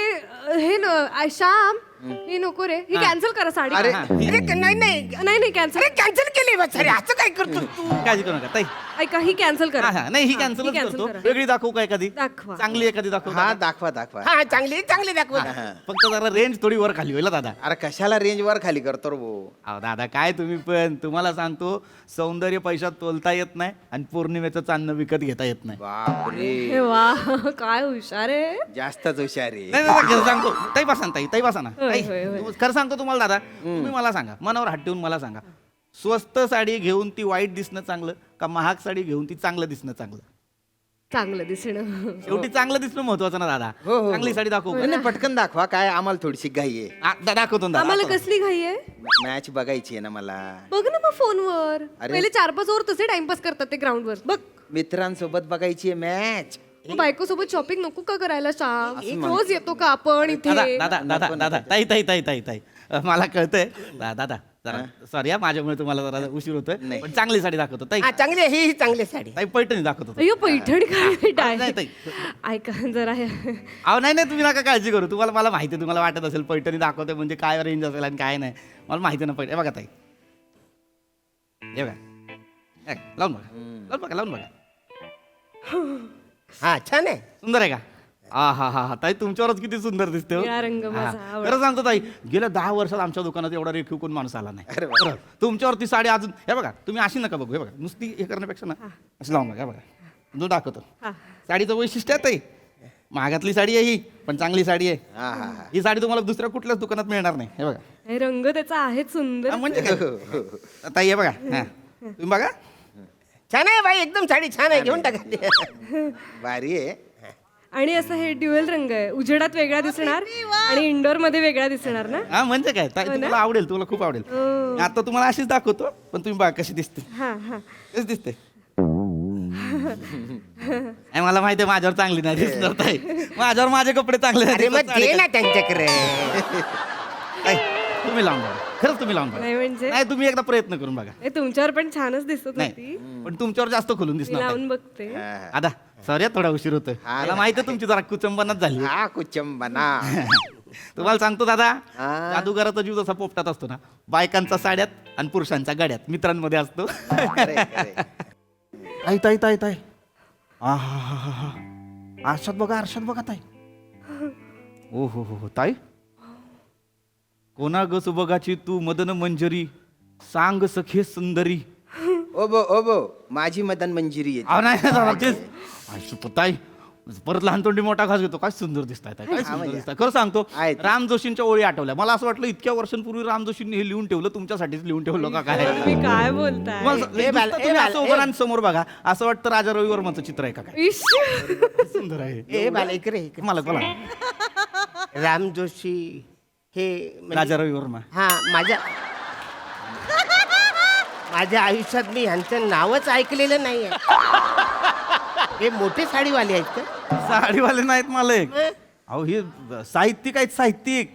हे श्याम हे नको रे ही कॅन्सल करा साडी अरे हा. नाही नाही कॅन्सल कॅन्सल केली बस अरे असं काय करतो तू. काळजी करू नका ताई ऐका ही कॅन्सल हा, करा हा, नाही ही हा, कॅन्सल cancel करतो करा. वेगळी दाखवू का एखादी दाखवा. चांगली एखादी दाखवू हा दादा? दाखवा हा चांगली चांगली दाखव फक्त जरा रेंज थोडी वर खाली होईल हा दादा अरे कशाला रेंज वर खाली करतो रे भाऊ अहो दादा काय तुम्ही पण तुम्हाला सांगतो सौंदर्य पैशात तोलता येत नाही आणि पौर्णिमेचं चांदणं विकत घेता येत नाही बापरे हे वा काय हुशार आहे जास्तच हुशार आहे नाही, नाही, खरं सांगतो ताई बसा ना ताई बसा ना होय, ताई, होय, होय. खरं सांगतो तुम्हाला दादा तुम्ही मला सांगा मनावर हात ठेवून मला सांगा स्वस्त साडी घेऊन ती वाईट दिसणं चांगलं का महाग साडी घेऊन ती चांगलं दिसणं चांगलं चांगलं दिसणं शेवटी चांगलं दिसणं महत्वाचं ना दादा हो. चांगली साडी दाखवू का? नाही, नाही, पटकन दाखवा काय आम्हाला थोडीशी घाई आहे दाखवतो ना आम्हाला दादा. कसली घाई आहे मॅच बघायची आहे ना मला बघ ना मग फोनवर अरे. पहिले 4-5 ओव्हर तसे टाइमपास करतात ते ग्राउंडवर बघ मित्रांसोबत बघायची आहे मॅच बायको सोबत शॉपिंग नको का करायला श्याम रोज येतो का आपण इथे दादा दादा दादा ताई ताई ताई ताई ताई मला कळतंय दादा जरा सॉरी माझ्यामुळे तुम्हाला जरा उशीर होतोय पण चांगली साडी दाखवतो ताई हा चांगली आहे, ही चांगली साडी. ताई पैठणी दाखवतो अय्यो पैठणी काय नाही, आहे ताई. ऐका जरा हे अहो नाही नाही तुम्ही नका काळजी करू तुम्हाला मला माहिती आहे तुम्हाला वाटत असेल पैठणी दाखवते म्हणजे काय रेंज असेल आणि काय नाही मला माहिती आहे ना पैठणी बघा ताई हे बघा लावून बघा लावून बघा हा छान आहे सुंदर आहे का हा ताई तुमच्यावरच किती सुंदर दिसते हो. निळा रंग माझा हा. आवडता. खरं सांगतो ताई गेल्या 10 वर्षात आमच्या दुकानात एवढा रेखीव कोण माणूस आला नाही खरं. तुमच्यावरती साडी अजून हे बघा तुम्ही अशी नका बघू हे बघा नुसती हे करण्यापेक्षा ना अशी लावून बघा हे बघा जो दाखवतो हा. साडीचं वैशिष्ट्य आहे ताई महागातली साडी आहे ही पण चांगली साडी आहे ही साडी तुम्हाला दुसऱ्या कुठल्याच दुकानात मिळणार नाही हे बघा हे रंग त्याचा आहे सुंदर हा, म्हणजे काय ताई हे बघा हा. तुम्ही बघा छान आहे बाई एकदम साडी छान आहे घेऊन टाका. भारी आहे आणि असं हे ड्युअल रंग आहे उजेडात वेगळा दिसणार आणि इंडोर मध्ये वेगळा दिसणार ना हा म्हणजे काय ताई तुम्हाला आवडेल तुम्हाला खूप आवडेल आता तुम्हाला अशीच दाखवतो पण तुम्ही बघा कशी दिसते हा हा कशी दिसते नाही, मला माहिती आहे माझ्यावर चांगली नाही दिसणार ताई माझ्यावर माझे कपडे चांगले नाही अरे दिसत, मग साडी दे ना त्यांच्याकडे. ताई, तुम्ही लावून बघा खरंच तुम्ही लावून बघा नाही म्हणजे नाही तुम्ही एकदा प्रयत्न करून बघा हे तुमच्यावर पण छानच दिसत होती नाही पण तुमच्यावर जास्त खोलून मी दिसणार लावून बघते आता सॉरी थोडा उशीर होतोय मला माहिती आहे तुमची जरा कुचंबनाच झाली हा कुचंबना तुम्हाला सांगतो दादा हा. जादूगाराचा जीव जसा पोपटात असतो ना बायकांचा साड्यात आणि पुरुषांच्या गाड्यात मित्रांमध्ये असतो ताई ताई ताई ताई हा आरशात बघा ताई ओ हो ताई कोणा ग सुबगाची तू मदन मंजरी सांग सखे सुंदरी ओबो माझी मदन मंजिरी आहे अहो नाही दादा, तेच. आई सुपताई परत लहान तोंडी मोठा घास घेतो काय सुंदर दिसताय ताई, काय सुंदर दिसताय खरं सांगतो आहेत. राम जोशींच्या ओळी आठवल्या मला असं वाटलं इतक्या वर्षांपूर्वी राम जोशींनी हे लिहून ठेवलं तुमच्यासाठीच लिहून ठेवलं का काय तुम्ही काय बोलताय तुम्हाला नुसतं तुम्ही असं उभं राहून समोर बघा असं वाटतं राजा रवी वर्माचं चित्र आहे का काय इश सुंदर आहे ए बाला इकडे मला बोला राम जोशी हे म्हणजे- राजा रवी वर्मा हा माझ्या आयुष्यात मी ह्यांचं नावच ऐकलेलं नाहीये. हे मोठे साडीवाले आहेत का? साडीवाले नाहीत मला एक अहो हे साहित्यिक आहेत साहित्यिक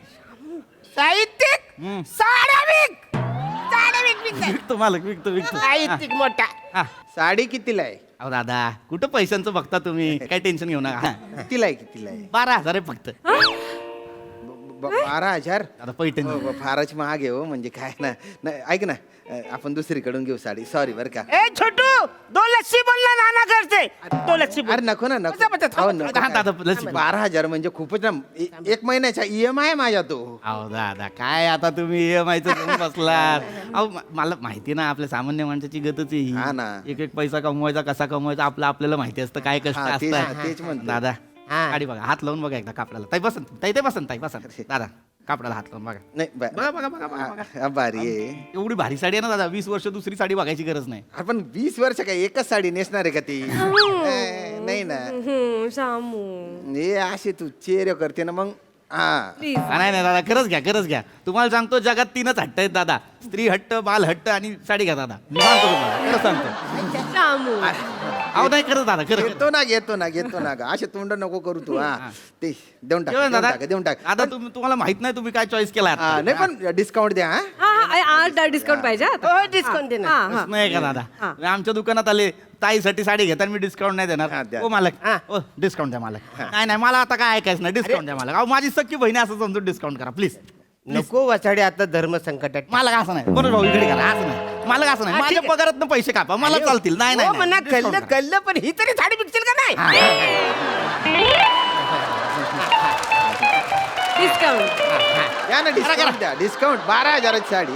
साहित्यिक साड्या विक विकतो मालक विकतो काय विकतो इतकी मोठा हा. साडी कितीला आहे अहो दादा कुठं पैशांचं बघता तुम्ही काय टेन्शन घेऊ नका हा. कितीला आहे कितीला आहे 12,000 आहे फक्त 12,000. आता पैठणी हो, हो, फारच महाग आहे हो म्हणजे काय ना नाही, ऐक ना आपण दुसरीकडून घेऊ साडी सॉरी बरं का. ए छोटू 2 लस्सी बोलला नाना करते 2 लस्सी बोल. अरे नको ना नको बसा, बसा, अहो, थांबा. नको हा, काय. दादा, लस्सी. 12,000 म्हणजे खूपच ना एक महिन्याचा EMI आहे माझ्या तो. अहो दादा काय आता तुम्ही EMI चं घेऊन बसलात अहो मला माहिती ना आपल्या सामान्य माणसाची गतच आहे हा ही. ना. एक पैसा कमवायचा कसा कमवायचा आपल्याला माहिती असतं काय कष्ट हा, तेच असतं म्हणतोय. दादा हा. गाडी बघा हात लावून बघा एकदा कापडाला ताई बसन ताई ते बसन ताई बसन दादा कापडाला हात लावून बघा नाही बघा बघा बघा बघा बघा. हा, भारी आहे. एवढी भारी साडी आहे ना दादा 20 वर्ष दुसरी साडी बघायची गरज नाही आपण 20 वर्ष काय एकच साडी नेसणार आहे का ती नाही ना शामू हे असे तू चेहरे करते ना मग हा प्लीज नाही नाही दादा खरंच घ्या तुम्हाला सांगतो जगात 3च हट्ट आहेत दादा स्त्री हट्ट बाल हट्ट आणि साडी घ्या दादा मी सांगतो तुम्हाला खरंच सांगतो शामू अहो नाही खरंच दादा खरं घेतो ना ग असे तोंड नको करू तू हा ते देऊन टाक केलं देऊन दादा टाक देऊन टाक आता तुम्हाला माहित नाही तुम्ही काय चॉईस केला हा, नाही पण डिस्काउंट द्या हा आज डिस्काउंट पाहिजे आता? हो डिस्काउंट दे ना हा, हा. नाही का दादा आमच्या दुकानात आले ताईसाठी साडी घेताना मी डिस्काउंट नाही हा, देणार द्या. ओ मालक ओ डिस्काउंट द्या मालक नाही मला आता काय ऐकायचं नाही डिस्काउंट द्या मालक अहो माझी सख्खी बहिणी असं समजून डिस्काउंट करा प्लीज नको वाचाडे आता धर्म संकटात मालक असं नाही बरोबर भाऊ इकडे करा असं नाही मालक असं नाही माझ्या पगारात पैसे कापा मला चालतील नाही हो, म्हणा नाही discount करा. कल्लं पण ही तरी साडी विकतील का नाही डिस्काउंट द्या ना डिस्काउंट द्या डिस्काउंट 12,000 ची साडी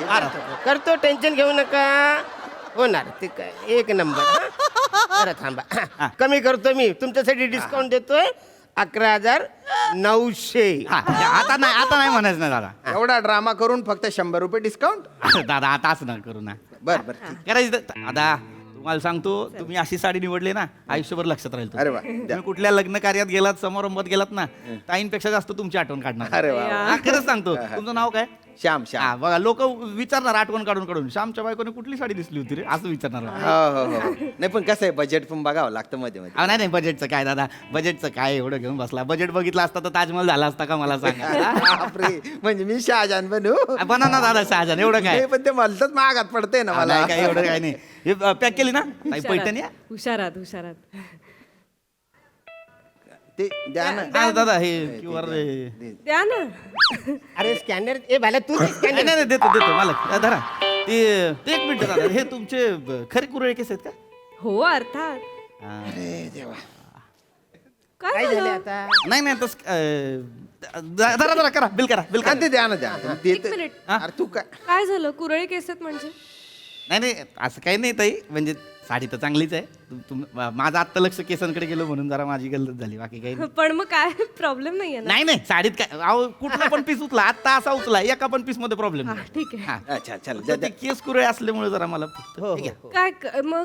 करतो टेन्शन घेऊ नका होणार ते काय एक नंबर बरं थांबा कमी करतो मी तुमच्यासाठी डिस्काउंट देतोय 11,900 हा, आता नाही म्हणायचं नाही दादा एवढा ड्रामा करून फक्त 100 रुपये डिस्काउंट दादा आता असं ना करू ना बर बर ठीक. करायचं दादा तुम्हाला सांगतो तुम्ही अशी साडी निवडली ना आयुष्यभर लक्षात राहील अरे वा, तुम्ही. द्या. तुम्ही कुठल्या लग्न कार्यात गेलात समारंभात गेलात ना ताईंपेक्षा जास्त तुमची आठवण काढणार अरे वा हा, खरंच सांगतो तुमचं नाव काय श्याम श्याम हा बघा लोक विचारणार आठवण काढून श्यामच्या बायकोने कुठली साडी दिसली होती रे असं विचारणार हो नाही पण कसं आहे बजेट पण बघावं लागतं मध्ये मध्ये अहो, नाही बजेटचं काय दादा बजेटचं काय एवढं घेऊन बसला बजेट बघितलं असता तर ताजमहल झाला असता का मला सांगा बापरे म्हणजे मी शहाजान बनू बना ना दादा शहाजान एवढं काय नाही, पण ते मलतच महागात पडते ना मला नाही, काय एवढं काय नाही हे पॅक केली ना ताई, पैठणी आहे? हुशारात ते द्या ना हा, दादा हे QR द्या ना अरे स्कॅनर ए भाला तू नाही स्कॅनर नाही देतो मालक धरा ते एक मिनिट दादा हे तुमचे खरे कुरळे केस आहेत का हो अर्थात अरे देवा काय काय झाले झालं आता नाही तस धरा करा बिल करा हा, ते द्या ना द्या ते एक मिनिट अरे तू काय काय झालं कुरळे केस आहेत म्हणजे नाही असं काही नाही ताई म्हणजे साडी तर चांगलीच आहे माझं आत्ता लक्ष केसांकडे गेलो म्हणून जरा माझी गल्लत झाली बाकी काही नाही. पण मग काय प्रॉब्लेम नाहीये ना नाही साडीत काय अहो कुठला पण पीस उचला आत्ता असा उचला एका पण पीस मध्ये प्रॉब्लेम हा, ठीक आहे अच्छा चल द्या, द्या. केस कुरळे असल्यामुळे जरा मला फक्त ठीक आहे. मग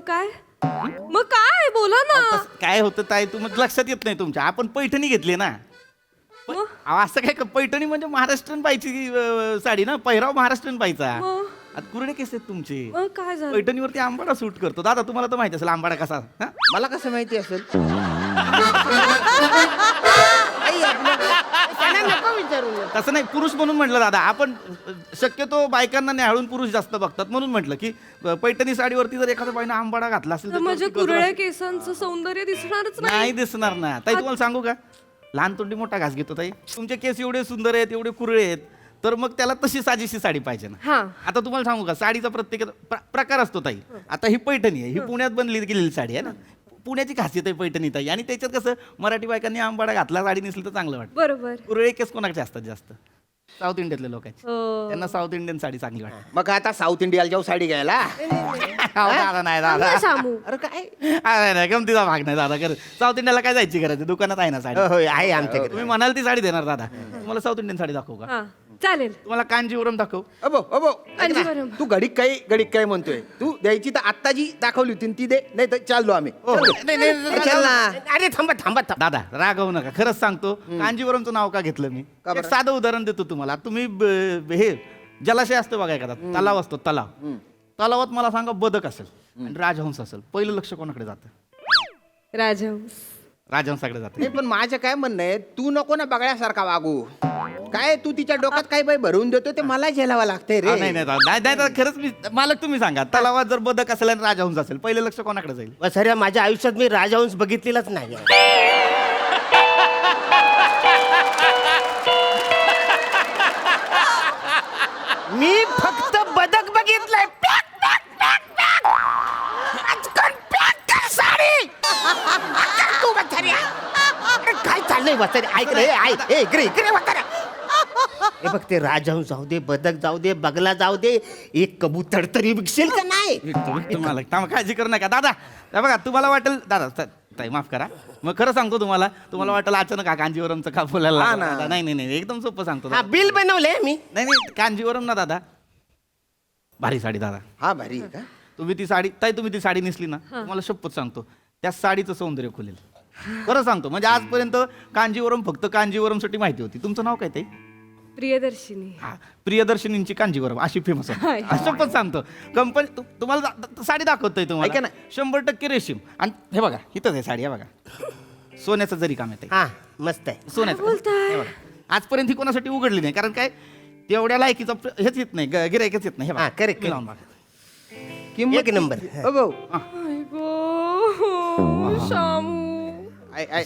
काय बोला ना तसं काय होतं ताई तुम्हाला लक्षात येत नाही तुमच्या आपण पैठणी घेतली ना मग? अहो, असं काय पैठणी म्हणजे महाराष्ट्रीयन बाईची साडी ना पहिराव महाराष्ट्रीयन बाईचा मग? आता कुरळे केस आहेत तुमचे मग काय झालं पैठणीवरती आंबाडा सूट करतो दादा तुम्हाला तर माहिती असेल आंबाडा कसा हा? मला कसं माहिती असेल त्यांना नको विचारू तसं नाही पुरुष म्हणून म्हटलं दादा आपण शक्यतो बायकांना न्याहाळून पुरुष जास्त बघतात म्हणून म्हटलं की पैठणी साडीवरती जर एखाद्या बाईनं आंबाडा घातला असेल तर तर माझ्या त्यावरती गजरा- कुरळ्या केसांचं सौंदर्य दिसणारच नाही नाही दिसणार ना ताई तुम्हाला सांगू का लहान तोंडी मोठा घास घेतो ताई तुमचे केस एवढे सुंदर आहेत एवढे कुरळे आहेत तर मग त्याला तशी साजेशी साडी पाहिजे ना हा आता तुम्हाला सांगू का साडीचा प्रत्येक प्रकार असतो ताई आता ही पैठणी आहे ही पुण्यात बनली गेलेली साडी आहे ना पुण्याची खासियत आहे पैठणी ताई आणि त्याच्यात कसं मराठी बायकांनी आंबाडा घातला साडी नेसली तर चांगलं वाटतं बरोबर कुरळे केस कोणाचे असतात जास्त साऊथ इंडियातले लोकांचे हो. त्यांना साऊथ इंडियन साडी चांगली वाटते मग आता साऊथ इंडियाला जाऊ साडी घ्यायला दादा नाही दादा चांगलं शामू अरे काय नाही गमतीचा भाग नाही दादा खरं साऊथ इंडियाला काय जायची गरज आहे दुकानात आहे ना साडी हो आहे आमच्याकडे तुम्ही म्हणाल ती साडी देणार दादा तुम्हाला साऊथ इंडियन साडी दाखवू का हा चालेल तुम्हाला कांजीवरम दाखव अबो ऐक ना, कांजीवरम. तू घडीक काय म्हणतोय तू द्यायची तर आत्ता जी दाखवली होती ती दे नाही तर चाललो आम्ही चल ना अरे थांबा दादा रागवू नका खरंच सांगतो कांजीवरमचं नाव का घेतलं मी का बरं? एक साधं उदाहरण देतो तुम्हाला तुम्ही हे जलाशय असतो बघा एखादा तलाव असतो तलावात मला सांगा बदक असेल आणि राजहंस असेल पहिलं लक्ष कोणाकडे जातं राजहंस राजहंसाकडे जातो. नाही पण माझं काय म्हणणं आहे, तू नको ना बगळ्यासारखा वागू. काय तू तिच्या डोक्यात काय बाई भरवून देतो ते मला झेलावं लागतंय रे. नाही नाही खरंच मी मालक तुम्ही सांगा, तलावात जर बदक असेल आणि राजहंस असेल, पहिले लक्ष कोणाकडे जाईल? वसऱ्या माझ्या आयुष्यात मी राजहंस बघितलेलाच नाही. मी फक्त बदक बघितलंय. Pack, pack, pack, pack. आजकाल पॅक कर साडी. आजकाल तू वसऱ्या. अरे काय चाललंय वसऱ्या? ऐक रे, ऐक. ए, इकडे वसऱ्या. हे बघ, ते राजहंस जाऊ दे, बदक जाऊ दे, बगला जाऊ दे, एक कबूतर तरी विकशील का नाही? मालक थांबा, काळजी करू नका दादा. हे बघा तुम्हाला वाटेल दादा ताई माफ करा, मग खरं सांगतो तुम्हाला वाटेल अचानक हा कांजीवरमचं का बोलायला लागला. दादा, नाही एकदम सोपं सांगतो हा, बिल बनवलंय मी. नाही कांजीवरम ना दादा, भारी साडी दादा. हा भारी आहे का? तुम्ही ती साडी नेसली ना, तुम्हाला शपथ सांगतो त्या साडीचं सौंदर्य खुलेल. खरं सांगतो, म्हणजे आजपर्यंत कांजीवरम फक्त कांजीवरमसाठी माहिती होती. तुमचं नाव काय ते? प्रियदर्शिनी. हा, प्रियदर्शनींची कांजीवरम अशी फेमस आहे. असं पण सांगतो कंपनी तुम्हाला साडी दाखवतोय तुम्हाला. ऐका ना. 100% रेशीम. आणि हे बघा इथंच आहे साडी, हे बघा सोन्याचं जरी काम येते. हा, मस्त आहे. सोन्याचं हे बघा. आजपर्यंत ही कोणासाठी उघडली नाही, कारण काय तेवढ्या लायकीचं हेच येत नाही, गिरायकच येत नाही. हे बघा, हा, correct. मी लावून बघा. एक नंबर. ओ भाऊ, शामू.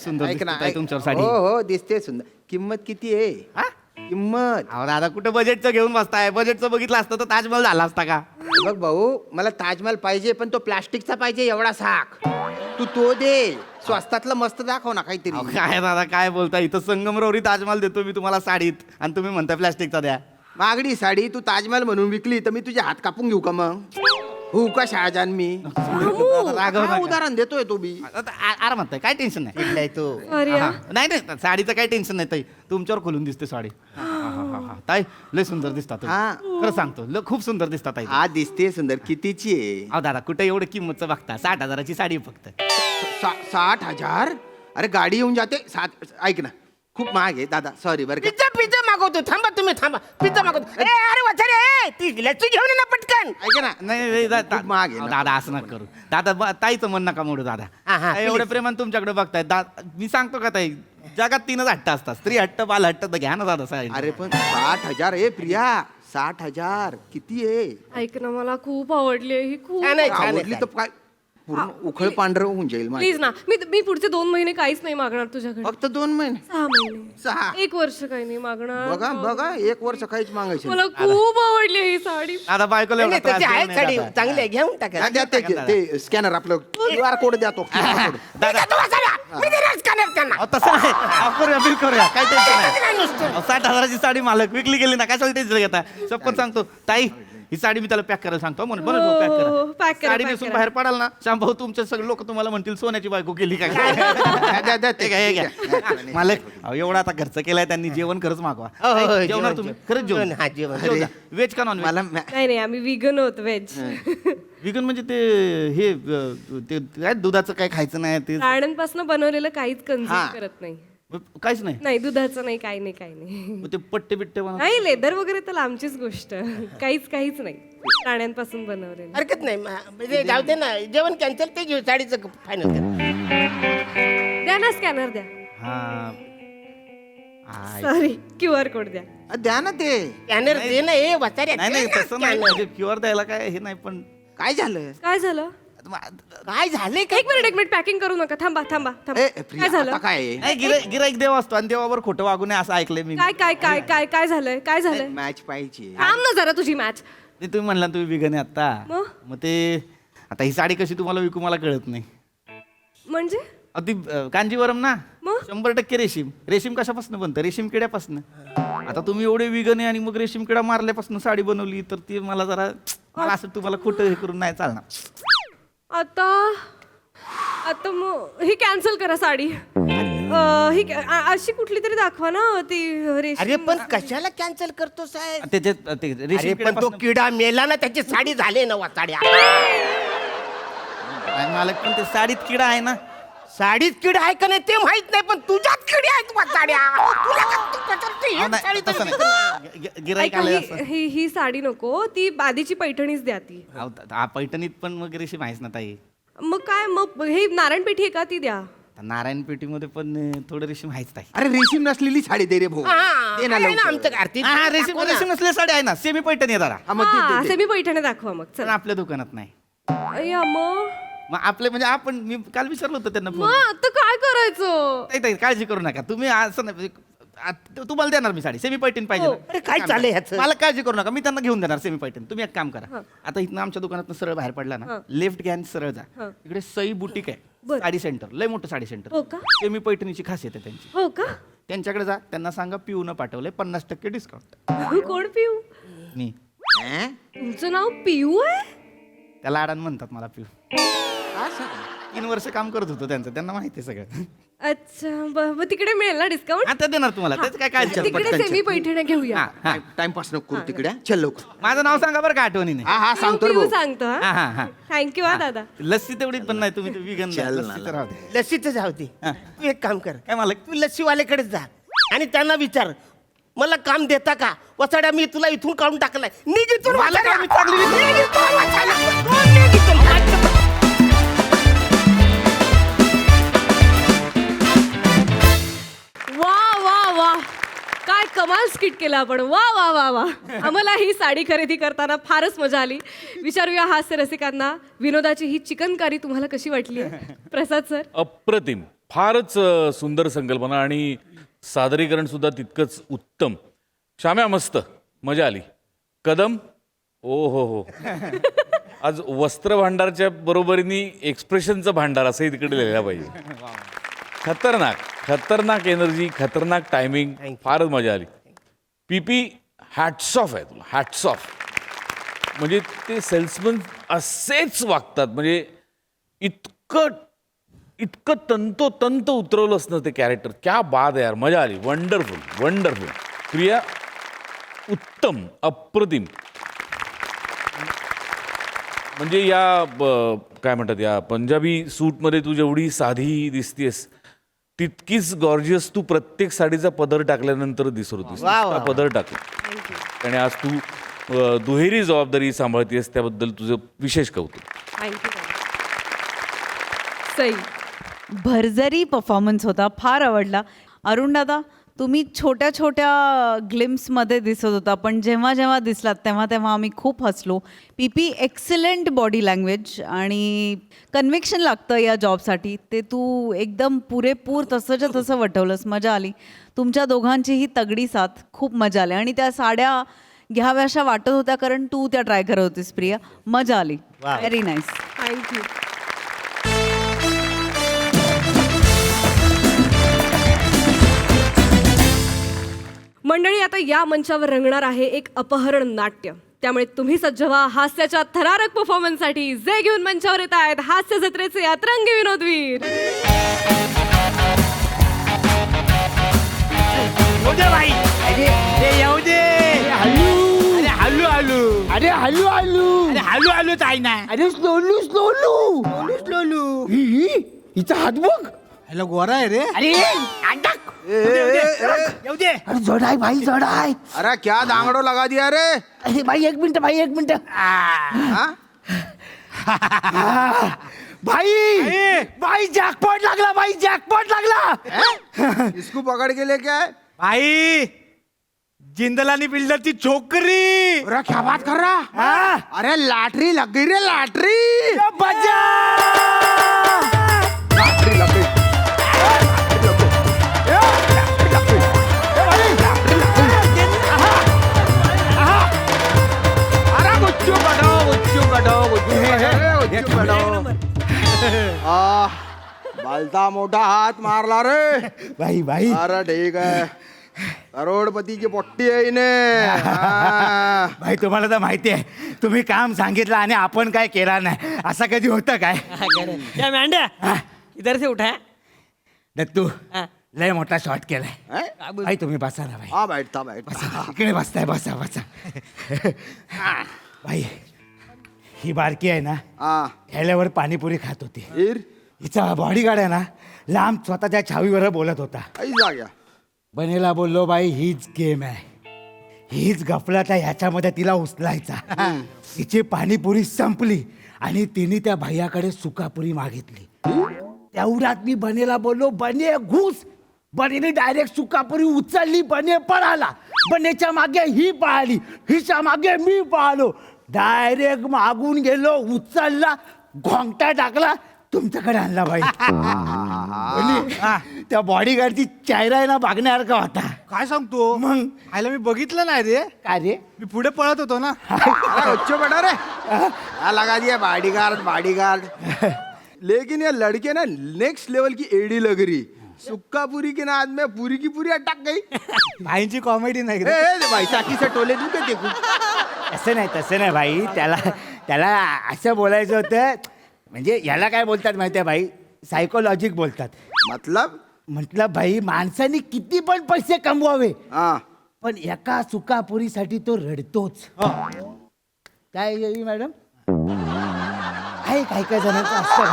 सुंदर ऐक ना, दिसते ताई तुमच्यावर साडी. हो दिसते सुंदर. किंमत किती आहे? हा? किंमत अहो दादा कुठं बजेटचं घेऊन बसताय? बजेटचं बघितलं असतं तर ताजमहल झाला असता का? बघ भाऊ, मला ताजमहल पाहिजे पण तो प्लास्टिकचा पाहिजे एवढा साख. तू तो दे, स्वस्तातलं मस्त दाखव ना काहीतरी. अहो, काय दादा काय बोलता, इथं संगमरवरी ताजमहल देतो मी तुम्हाला साडीत आणि तुम्ही म्हणता प्लास्टिकचा द्या. मागडी साडी तू ताजमहल म्हणून विकली तर मी तुझे हात कापून घेऊ का मग? हो का शहाजान मी? रागव काय नका. उदाहरण देतोय तो बी. आरामात आहे, काय टेन्शन नाही. इकडे तो. अरे हा. नाही साडीचं काही टेन्शन नाही ताई, तुमच्यावर खोलून दिसते साडी. ताई लय सुंदर दिसतात तुम्ही. हा. खरं सांगतो खूप सुंदर दिसतात ताई. हा दिसते सुंदर. कितीची आहे? अहो दादा कुठे एवढं किंमतचं बघता, 60,000ची साडी आहे फक्त. 60,000? अरे गाडी येऊन जाते 7. ऐक ना, खूप महाग आहे दादा, सॉरी बरं का. पिझ्झा मागवतो. थांबा तुम्ही, थांबा. पिझ्झा मागवतो. ए, अरे वसऱ्या, ती लस्सी घेऊन ये ना पटकन. ऐक ना, नाही खूप महाग आहे अहो, ना. दादा असं नका करू दादा. ताईचं मन नका मोडू दादा. हा, हा, ताई, एवढे please. प्रेमान तुमच्याकडे बघताय. मी सांगतो का ताई, जगात 3च हट्ट असतात, स्त्री हट्ट, बाल हट्ट. तर घ्या ना दादा साडी. अरे पण 60,000 आहे प्रिया, 60,000 किती आहे? ऐक ना, मला खूप आवडली ही खूप. छान आहे, छान आहे. आवडली तर काय पूर्ण उखळ पांढरं होऊन जाईल माझं. प्लीज ना, मी पुढचे 2 महिने काहीच नाही मागणार तुझ्याकडे. फक्त 2 महिने 6 महिने, 6. 1 वर्ष काही नाही मागणार. बघा 1 वर्ष काहीच मागायचं मला खूप आवडली ही साडी. दादा बायकोला एवढा नाही, त्रास त्याची देऊ आहे नये साडी दादा. चांगली आहे, घेऊन टाका. नाही. द्या ते स्कॅनर आपलं QR कोड द्या तो. QR code. दादा मी देणार scanner त्यांना. अहो, तसं नाही. करूया बिल करूया, काय टेन्शन नाही. काय नुसतं? अहो, 60,000ची साडी मालक विकली गेली ना, कशाला टेन्शन घेता? शपथ सांगतो ताई, ही साडी मी त्याला पॅक करायला सांगतो. म्हणून बरं हो, पॅक pack करा. करा, साडी pack नेसून करा. बाहेर पडाल ना, शांभाऊ तुमचे सगळे लोक तुम्हाला म्हणतील सोन्याची बायको केली का? द्या ते. हे घ्या, हे घ्या. मालक अहो, एवढा आता खर्च केलाय त्यांनी, जेवण खरंच मागवा. हो, हो, ताई, जेवण, जेवणार तुम्ही खरंच जेवण? हा, जेवण. व्हेज का नॉन मला नाही नाही, आम्ही विगन होत व्हेज. विगन म्हणजे ते हे ते काय दुधाचं काय खायचं नाही ते प्राण्यांपासून बनवलेलं काहीच हा. कन्झ्युम करत नाही. काहीच नाही. नाही, दुधाचं नाही, काही नाही, काही नाही. मग ते पट्टे बिट्टे बनव. नाही, लेदर वगैरे तर लांबचीच गोष्ट. काहीच नाही, प्राण्यांपासून बनवलेलं. हरकत नाही, म्हणजे जाऊ दे ना, जेवण कॅन्सल, ते घेऊ, साडीचं फायनल कर. द्या ना, स्कॅनर द्या. हा सॉरी, QR कोड द्या. द्या ना ते. स्कॅनर दे ना, हे वसऱ्या, नाही दे नाही ना तसं नाही, scanner. म्हणजे क्युअर द्यायला काय हे नाही, पण काय झालं? काय झालं? काय झाले एक मिनिट, पॅकिंग करू नका. थांबा. ए प्रिया, काय झालं? आता काय आहे? नाही गिराईक देव असतो आणि देवावर खोटं वागू नये असं ऐकलंय मी. काय झालंय? काय झालंय? मॅच पाहिजे. थांब ना जरा, तुझी मॅच. ते तुम्ही म्हणला तुम्ही विगन आहे आता, मग? मग ते आता ही साडी कशी तुम्हाला विकू मला कळत नाही. म्हणजे अगदी कांजीवरम ना, मग? 100% रेशीम कशापासून बनतं? रेशीम किड्यापासून. आता तुम्ही एवढे विगन आहे आणि मग रेशीम किडा मारल्यापासून साडी बनवली, तर ती मला जरा असं तुम्हाला खोटं हे करून नाही चालणार. आता मग ही कॅन्सल करा साडी. अशी कुठली तरी दाखवा ना ती रेशीम. अरे पण कशाला कॅन्सल करतो साहेब? त्याच्यात ते अरे रेशीम पण तो किड्यापासून- किडा मेला ना, त्याची साडी झाली ना साड्या. आणि मालक पण ते साडीत किडा आहे ना. साडीत किडा आहे का नाही ते माहित नाही, पण तुझ्यात किडे आहेत साड्या. तुला अहो, नाही, तसं नाही. गिराईक ऐका, आलंय असं. ही साडी नको, ती बादीची पैठणीच द्या ती. अहो, हा पैठणीत पण मग रेशीम आहेच ना ताई. मग काय, मग हे नारायणपेठी आहे का, ती द्या. नारायण पेठीमध्ये पण थोडं रेशीम आहेच ताई. अरे रेशीम नसलेली साडी दे रे भाऊ दे ना लवकर. आमचं कार्तिक हा, रेशीम रेशीम नसलेली साडी आहे ना, सेमी पैठणी आहे जरा. हा, मग दे, दे, दे. सेमी पैठणी दाखवा मग पण चला. आपल्या दुकानात नाही. अय्या, मग मग आपले म्हणजे आपण मी काल विचारलं होतं त्यांना फोन. आता काय करायचं? नाही ताई, काळजी करू नका तुम्ही, असं नाही तुम्हाला देणार मी साडी सेमी पैठणी पाहिजे ना? अरे काय चाललंय ह्याचं मला काळजी करू नका, मी त्यांना घेऊन देणार सेमी पैठणी. तुम्ही एक काम करा, आता इथनं आमच्या दुकानात सरळ बाहेर पडला ना, लेफ्ट घ्या आणि सरळ जा. इकडे सई बुटीक आहे, बरं. साडी सेंटर, लय मोठं साडी सेंटर. हो का? सेमी पैठणीची खासियत आहे त्यांची. हो का? त्यांच्याकडे जा, त्यांना सांगा पिऊनं पाठवलंय 50% डिस्काउंट. कोण पिऊ? मी तुमचं नाव पिऊ आहे? त्याला अडाण म्हणतात मला पिऊ. 3 वर्ष काम करत होतो त्यांचं, त्यांना माहिती आहे सगळं. अच्छा, मग तिकडे मिळेल ना डिस्काउंट? आता देणार तुम्हाला, त्याचं काय काळजी करू तिकडे नका. सेमी पैठण्या घेऊया. हा, हा. टाइमपास नको करू तिकडे चल लवकर. माझं नाव सांगा बरं का आठवणीने. हा हा सांगतो रे पिऊ भाऊ. सांगतो. हा, हा, हा. थँक्यू हा दादा. लस्सी तेवढी पण नाही, तुम्ही विगन चल ना, राहू दे. लस्सीच जाऊ दे. तू एक काम कर, काय मालक? तू लस्सीवाल्याकडेच जा आणि त्यांना विचार मला काम देता का? वसाड्या मी तुला इथून काढून टाकलाय, निघ इथून मला काय वसाड्या. मी चांगली निघ इथून, वसाड्या. निघ इथून. वा वा वा, काय कमाल स्किट केलं आपण. वा वा वा वा, आम्हाला ही साडी खरेदी करताना फारच मजा आली. विचारूया हास्य रसिकांना, विनोदाची ही चिकनकारी तुम्हाला कशी वाटली? प्रसाद सर. अप्रतिम, फारच सुंदर संकल्पना आणि सादरीकरण सुद्धा तितकंच उत्तम. श्याम्या मस्त, मजा आली. कदम, ओ हो हो, आज वस्त्र भांडारच्या बरोबरीने एक्सप्रेशनचं भांडार असंही तिकडे लिहायला पाहिजे. खतरनाक खतरनाक एनर्जी, खतरनाक टायमिंग, फारच मजा आली. पीपी हॅट्स ऑफ आहे तुला, हॅट्स ऑफ. म्हणजे ते सेल्समन असेच वागतात, म्हणजे इतकं इतकं तंतोतंत उतरवलंच ना ते कॅरेक्टर. क्या बात आहे यार, मजा आली. Wonderful wonderful. प्रिया, उत्तम, अप्रतिम. म्हणजे या काय म्हणतात, या पंजाबी सूटमध्ये तू जेवढी साधी दिसतेस तितकीच गॉर्जियस तू प्रत्येक साडीचा पदर टाकल्यानंतर दिसत होतीस. नुसता पदर टाकला आणि आज तू दुहेरी जबाबदारी सांभाळतेस, त्याबद्दल तुझं विशेष कौतुक. थँक्यू. सई. भरजरी परफॉर्मन्स होता, फार आवडला. अरुण दादा, तुम्ही छोट्या छोट्या ग्लिम्समध्ये दिसत होता, पण जेव्हा जेव्हा दिसलात तेव्हा तेव्हा आम्ही खूप हसलो. पीपी एक्सलंट बॉडी लँग्वेज आणि कन्व्हिक्शन लागतं या जॉबसाठी, ते तू एकदम पुरेपूर तसंच्या तसं वटवलंस. मजा आली. तुमच्या दोघांचीही तगडी साथ, खूप मजा आली. आणि त्या साड्या घ्याव्याशा वाटत होत्या कारण तू त्या ट्राय करत होतीस प्रिया. मजा आली. Very nice. थँक्यू. मंडळी, आता या मंचावर रंगणार आहे एक अपहरण नाट्य. त्यामुळे तुम्ही सज्ज व्हा हास्याच्या थरारक परफॉर्मन्ससाठी. जे घेऊन मंचावर येत आहेत हास्य जत्रेचे अतरंगी विनोदवीर. अरे हलू हलू ताई ना. अरे स्लोलू स्लोलू स्लोलू. हिचा हात बघ. हॅलो, गोरा आहे रे. अरे येऊ दे. अरे जड आहे भाई, जड आहे. अरे क्या दांगडो लगा दिया रे. अरे भाई एक मिनिट, भाई एक मिनिट. भाई भाई जॅकपॉट लागला, भाई जॅकपॉट लागला. इसको पकड़ के ले क्या है? भाई जिंदलानी बिल्डरची छोकरी. अरे क्या बात कर रहा? अरे लॉटरी लग गई रे, लॉटरी. बजा. लॉटरी लग गई. बालता मोठा हात मारला रे. भाई भाई अरे ठीक आहे, करोडपतीची पोट्टी आहे इने. हा. भाई तुम्हाला तर माहिती आहे, तुम्ही काम सांगितलं आणि आपण काय केला नाही, असं कधी होतं काय? इधर से उठा. दत्तू, लय मोठा शॉट केलाय. भाई तुम्ही बसा ना भाई. हा बैठता बैठता. इकडे बसताय, बसा बसा. भाई ही बारकी आहे ना, हा खेळल्यावर पाणीपुरी खात होती. फिर हिचा बॉडीगार्ड आहे ना, लांब स्वतःच्या छावीवर बोलत होता. काही जाग्या. बनेला बोललो, बाई हीच गेम आहे, हीच गफलत आहे, ह्याच्यामध्ये तिला उचलायचा. तिची पाणीपुरी संपली आणि तिने त्या भैयाकडे सुकापुरी मागितली. तेवढ्यात मी बनेला बोललो, बने घुस. बनेने डायरेक्ट सुकापुरी उचलली, बने पळाला. बनेच्या मागे ही पळाली, हिच्या मागे मी पळालो. डायरेक्ट मागून गेलो, उचलला, घोंगटा टाकला, तुमच्याकडे आणला बाई. बने, त्या बॉडीगार्डची चेहरा आहे ना बघण्यासारखा होता. काय सांगतो मग आयला मी बघितलं नाही रे. काय रे? मी पुढे पळत होतो ना. बच्चों बेटा रे क्या लगा दिया बॉडीगार्ड लेकिन ये लड़के ना नेक्स्ट लेवल की एडी लग रही. सुक्का पूरी के नाद में पूरी की पूरी अटक गई. भाईंची कॉमेडी नाही रे. ए, भाई साकी से टोले दूं क्या देखू. तसं नाही भाई. त्याला असं बोलायचं होतं. म्हणजे याला काय बोलतात माहिती आहे भाई, सायकोलॉजिक बोलतात. म्हटलं भाई माणसाने किती पण पैसे कमवावे, हाँ पण एका सुकापुरीसाठी तो रडतोच. काय येई मॅडम? आहे काय जणांचं असतं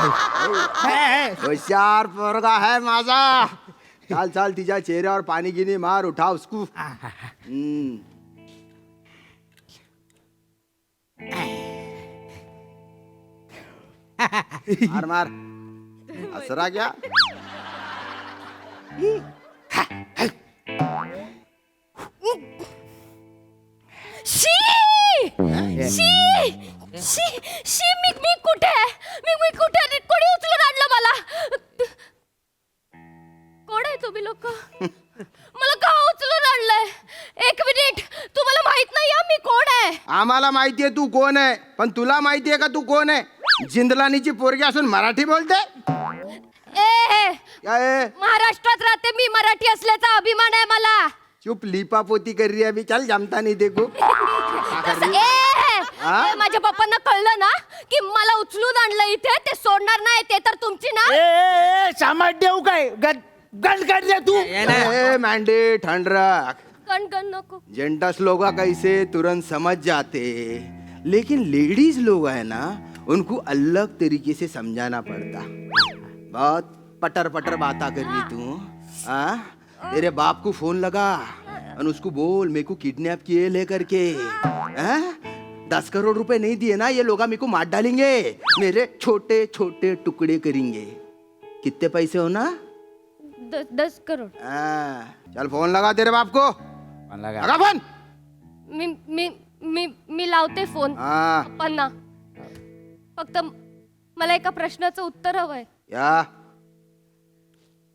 भाई. होशियार पोरगा है माझा. चाल तिच्या चेहऱ्यावर पाणी गिनी मार, उठा उसको. मार असरा क्या. शी मी कुठे मी कुठे कोणी उचलून आणलं मला. कोण आहे तुम्ही लोक? मला का उचलून आणलंय? एक मिनिट, तुम्हाला माहित नाही मी कोण आहे? आम्हाला माहितीये तू कोण आहे, पण तुला माहितीये का तू कोण आहे? जिंदलानीची पोरगी असून मराठी बोलते. ए महाराष्ट्रात राहते मी, मराठी असल्याचा अभिमान आहे मला. चुप लिपापोती कर रही है अभी. चल जमता नहीं देखो. माझ्या पप्पांना कळलं ना की मला उचलून आणलं इथे, ते सोडणार नाही. ते तर तुमची ना. सामाट देऊ काय? गन काढ दे तू. मैंडे ठंड रख. गण नको. जेंटस लोग कैसे तुरंत समझ जाते, लेकिन लेडीज लोग है ना उनको अलग तरीके से समझाना पड़ता. बहुत पटर पटर बाता कर रही तू. तेरे बाप को फोन लगा और उसको बोल मेरे को किडनैप किए लेकर के. 10 करोड़ रुपए नहीं दिए ना ये लोग मेरे को मार डालेंगे, मेरे छोटे छोटे टुकड़े करेंगे. कितने पैसे हो ना? 10 करोड़. चल फोन लगा तेरे बाप को. लगा फोन. मी लावते फोन हाँ पप्पांना. फक्त मला एका प्रश्नाचं उत्तर हवंय. या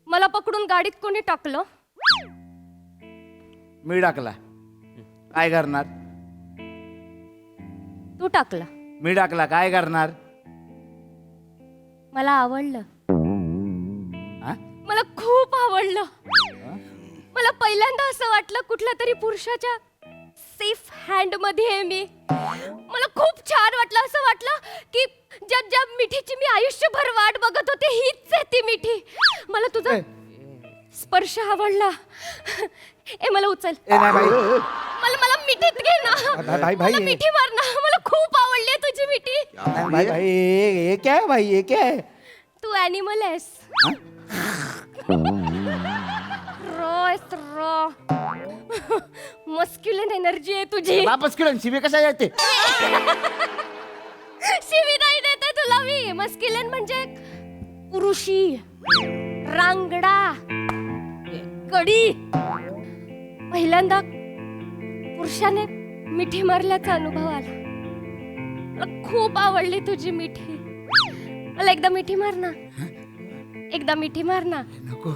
मला पकडून गाडीत कोणी टाकलं? मी टाकला. काय करणार? तू टाकला. मी टाकला, काय करणार? मला आवडलं. हा? मला खूप आवडलं. मला पहिल्यांदा असं वाटलं कुठल्या तरी पुरुषाच्या सेफ हँड मध्ये आहे मी. मला खूप छान वाटलं. असं वाटलं की ज्या मिठीची मी आयुष्यभर वाट बघत होते हीच आहे ती मिठी. मला तुझा स्पर्श आवडला. मला उचल. मला मिठीत घे ना. मला मिठी मार ना. मला खूप आवडली तुझी मिठी. भाई ये क्या है भाई, ये क्या है? तू ॲनिमल आहेस. रॉ मस्क्युलिन एनर्जी आहे तुझी. वापस किरण शिवे कशा येते? शिवी नाही देते तुला मी. मस्क्युलिन म्हणजे पुरुषी, रांगडा, कडी. पहिल्यांदा पुरुषाने मिठी मारल्याचा अनुभव आला. मला खूप आवडली तुझी मिठी. मला एकदा मिठी मार ना. एकदा मिठी मार ना. नको.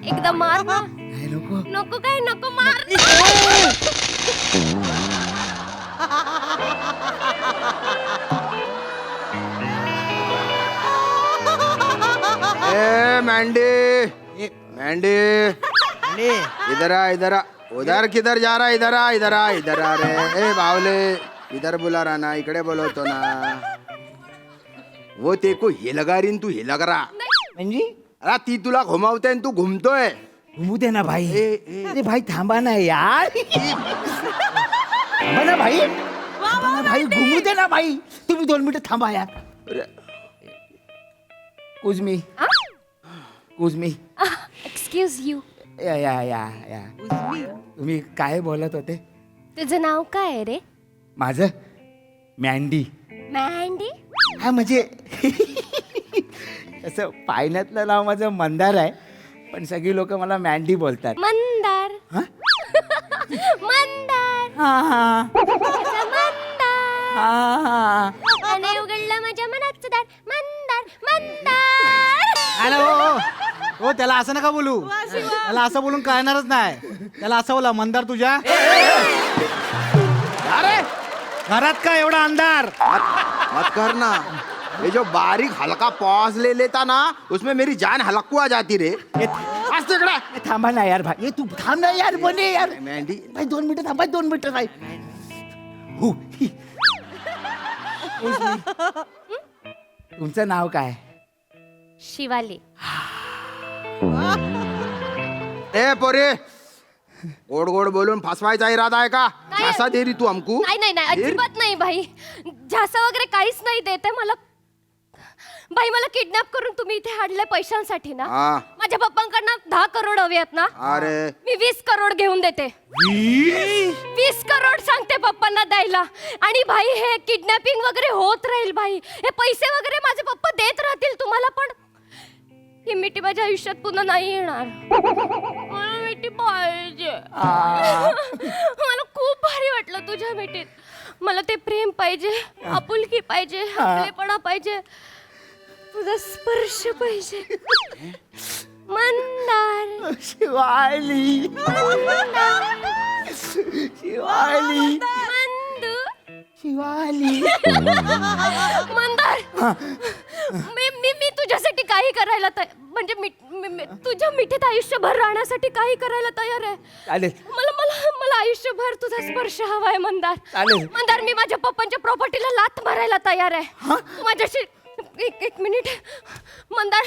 एकदा मार ना. नको. नको काय नको मार. मैंडे इधर आ. उधर किधर जा रहा है? इधर आ रे. ए बावले इधर बुला रहा ना, इकडे बोलवतो ना. वो ते को हे लगा रही तू हे लगा रहा. म्हणजे अरे ती तुला घुमावते तू घुमतोय. घुमू दे ना भाई. अरे भाई थांबा ना यार. थांबा ना भाई. भाई घुमू दे ना भाई. तुम्ही 2 मिनिटं थांबा यार. कुझमी. Excuse you. या तुम्ही काय बोलत होते? तुझं नाव काय आहे रे? माझं मँडी. मँडी. हा म्हणजे असं पाण्यातलं नाव माझं मंदार आहे, पण सगळी लोक मला मँडी बोलतात. मंदार हा? मंदार हा हा माझा मंदार हा हा. आणि उघडलं माझ्या मनाचं दार मंदार मंदार. अरे हो त्याला असं नका बोलू. त्याला असं बोलून कळणारच नाही. त्याला असं बोला, मंदार तुझ्या अरे घरात का एवढा अंधार? मत करना, ये जो बारीक हल्का पॉज ले लेता ना, उसमें मेरी जान हलकुआ जाती रे. आज तिकडे थांबा ना यार भाई, तू थांब ना यार, बने यार मँडी. भाई 2 मिनिटं थांबा, 2 मिनिटं भाई. हु, ही. तुमचं नाव काय? शिवाली. ए पोरे, गोड गोड बोलून फसवायचा इरादा आहे का? काय? असा दे री तू हमकू? नाही नाही नाही, अजिबात नाही भाई. झासा वगैरे काहीच नाही देते मला. भाई मला किडनॅप करून तुम्ही इथे आणले पैशांसाठी ना. हा. माझ्या पप्पांकडनं 10 करोड हवे आहेत ना. अरे मी 20 करोड घेऊन देते. 20 करोड सांगते पप्पांना द्यायला. आणि भाई हे किडनॅपिंग वगैरे होत राहील भाई. हे पैसे वगैरे माझे पप्पा देत राहतील तुम्हाला, पण ही मिठी माझ्या आयुष्यात पुन्हा नाही येणार. मला मिठी पाहिजे. मला खूप भारी वाटलं तुझ्या मिठीत. मला ते प्रेम पाहिजे, आपुलकी पाहिजे, आपलेपणा पाहिजे, तुझा स्पर्श पाहिजे. मंदार शिवाली शिवाली मंदू शिवाली. मंदार मी तुझ्यासाठी काही करायला म्हणजे तुझ्या मिठीत आयुष्यभर राहण्यासाठी काही करायला तयार आहे. चालेल मला मला मला आयुष्यभर तुझा स्पर्श हवाय मंदार. चालेल. मंदार मी माझ्या पप्पांच्या प्रॉपर्टीला लाथ मारायला तयार आहे. तू माझ्याशी एक मिनिट मंदार,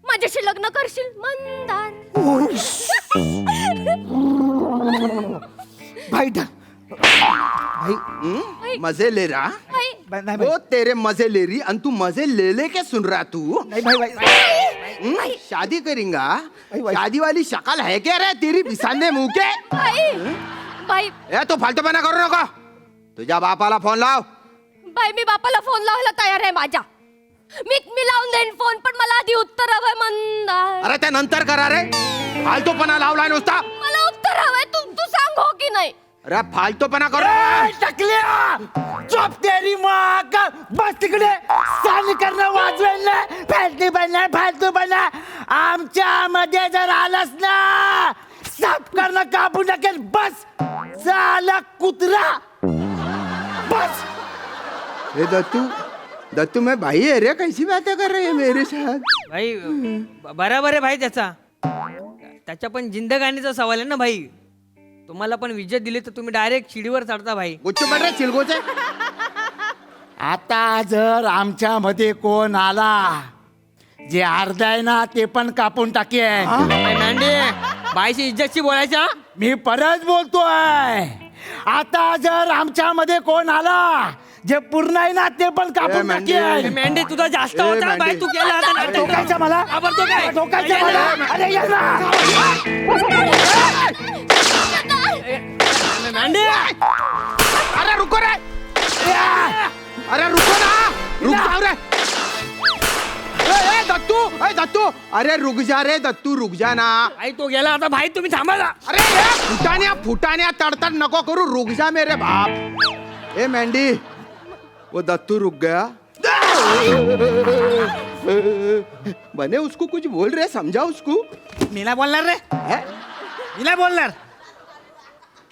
माझ्याशी लग्न करशील मंदार? भाई भाई मजे ले रहा. भाई वो तेरे मजे ले रही, और तू मजे ले ले के सुन रहा तू. नहीं भाई भाई शादी करेंगा? शादी वाली शक्ल है क्या रे तेरी बिसाने मुंह के? भाई भाई ए तू फालतूपणा करू नको. तुझ्या बापाला फोन लाव. बाई मी बापाला फोन लावायला तयार आहे माझ्या. मी लावून देईन फोन, पण मला आधी उत्तर हवंय मंदार. अरे त्या नंतर करा रे. फालतूपणा लावलाय नुसता. मला उत्तर हवंय. तू सांग हो की नाही. अरे फालतूपणा करू. टकल्या चोप तेरी माँ का. बस तिकडे सानी करणं वाजवेल ना. फालतू बना आमच्या मध्ये जर आलास ना, साफ करणं कापून टाकेल. बस झाला कुत्रा. बस. ए दत्तू मैं भाई है रे, कैसी बातें कर रहे हैं मेरे साथ? भाई बराबर आहे भाई त्याच्या पण जिंदगानीचा सवाल आहे ना भाई. तुम्हाला पण विजय दिली तर तुम्ही डायरेक्ट शिडीवर चढता भाई. गुच्छ पड रे चिलगोचे. आता जर आमच्या मध्ये कोण आला, जे अर्ध आहे ना ते पण कापून टाकेन. नांडे बाईशी इज्जतशी बोलायच्या. मी परत बोलतोय, आता जर आमच्या मध्ये कोण आला, जे पूर्ण आहे ना ते पण कापून टाकेन. मेंढे तुझा जास्त होता भाई. तू केला आता नाटक. ठोकायचं मला, आवडतो काय? ठोकायचं मला. अरे ये ना. नांडे अरे रुको रे. अरे रुको ना. रुक जाओ रे. ए दत्तू अरे रुक जा रे दत्तू, रुक जा ना. भाई तो गेला आता भाई. तुम्ही थांबा ना. अरे फुटाण्या तड़तड़ नको करू. रुक जा मेरे बाप. ए मेंढी, वो दत्तू रुक गया. बने उसको कुछ बोल रहे, समझा उसको. मी नाही बोलणार रे. मी नाही बोलणार.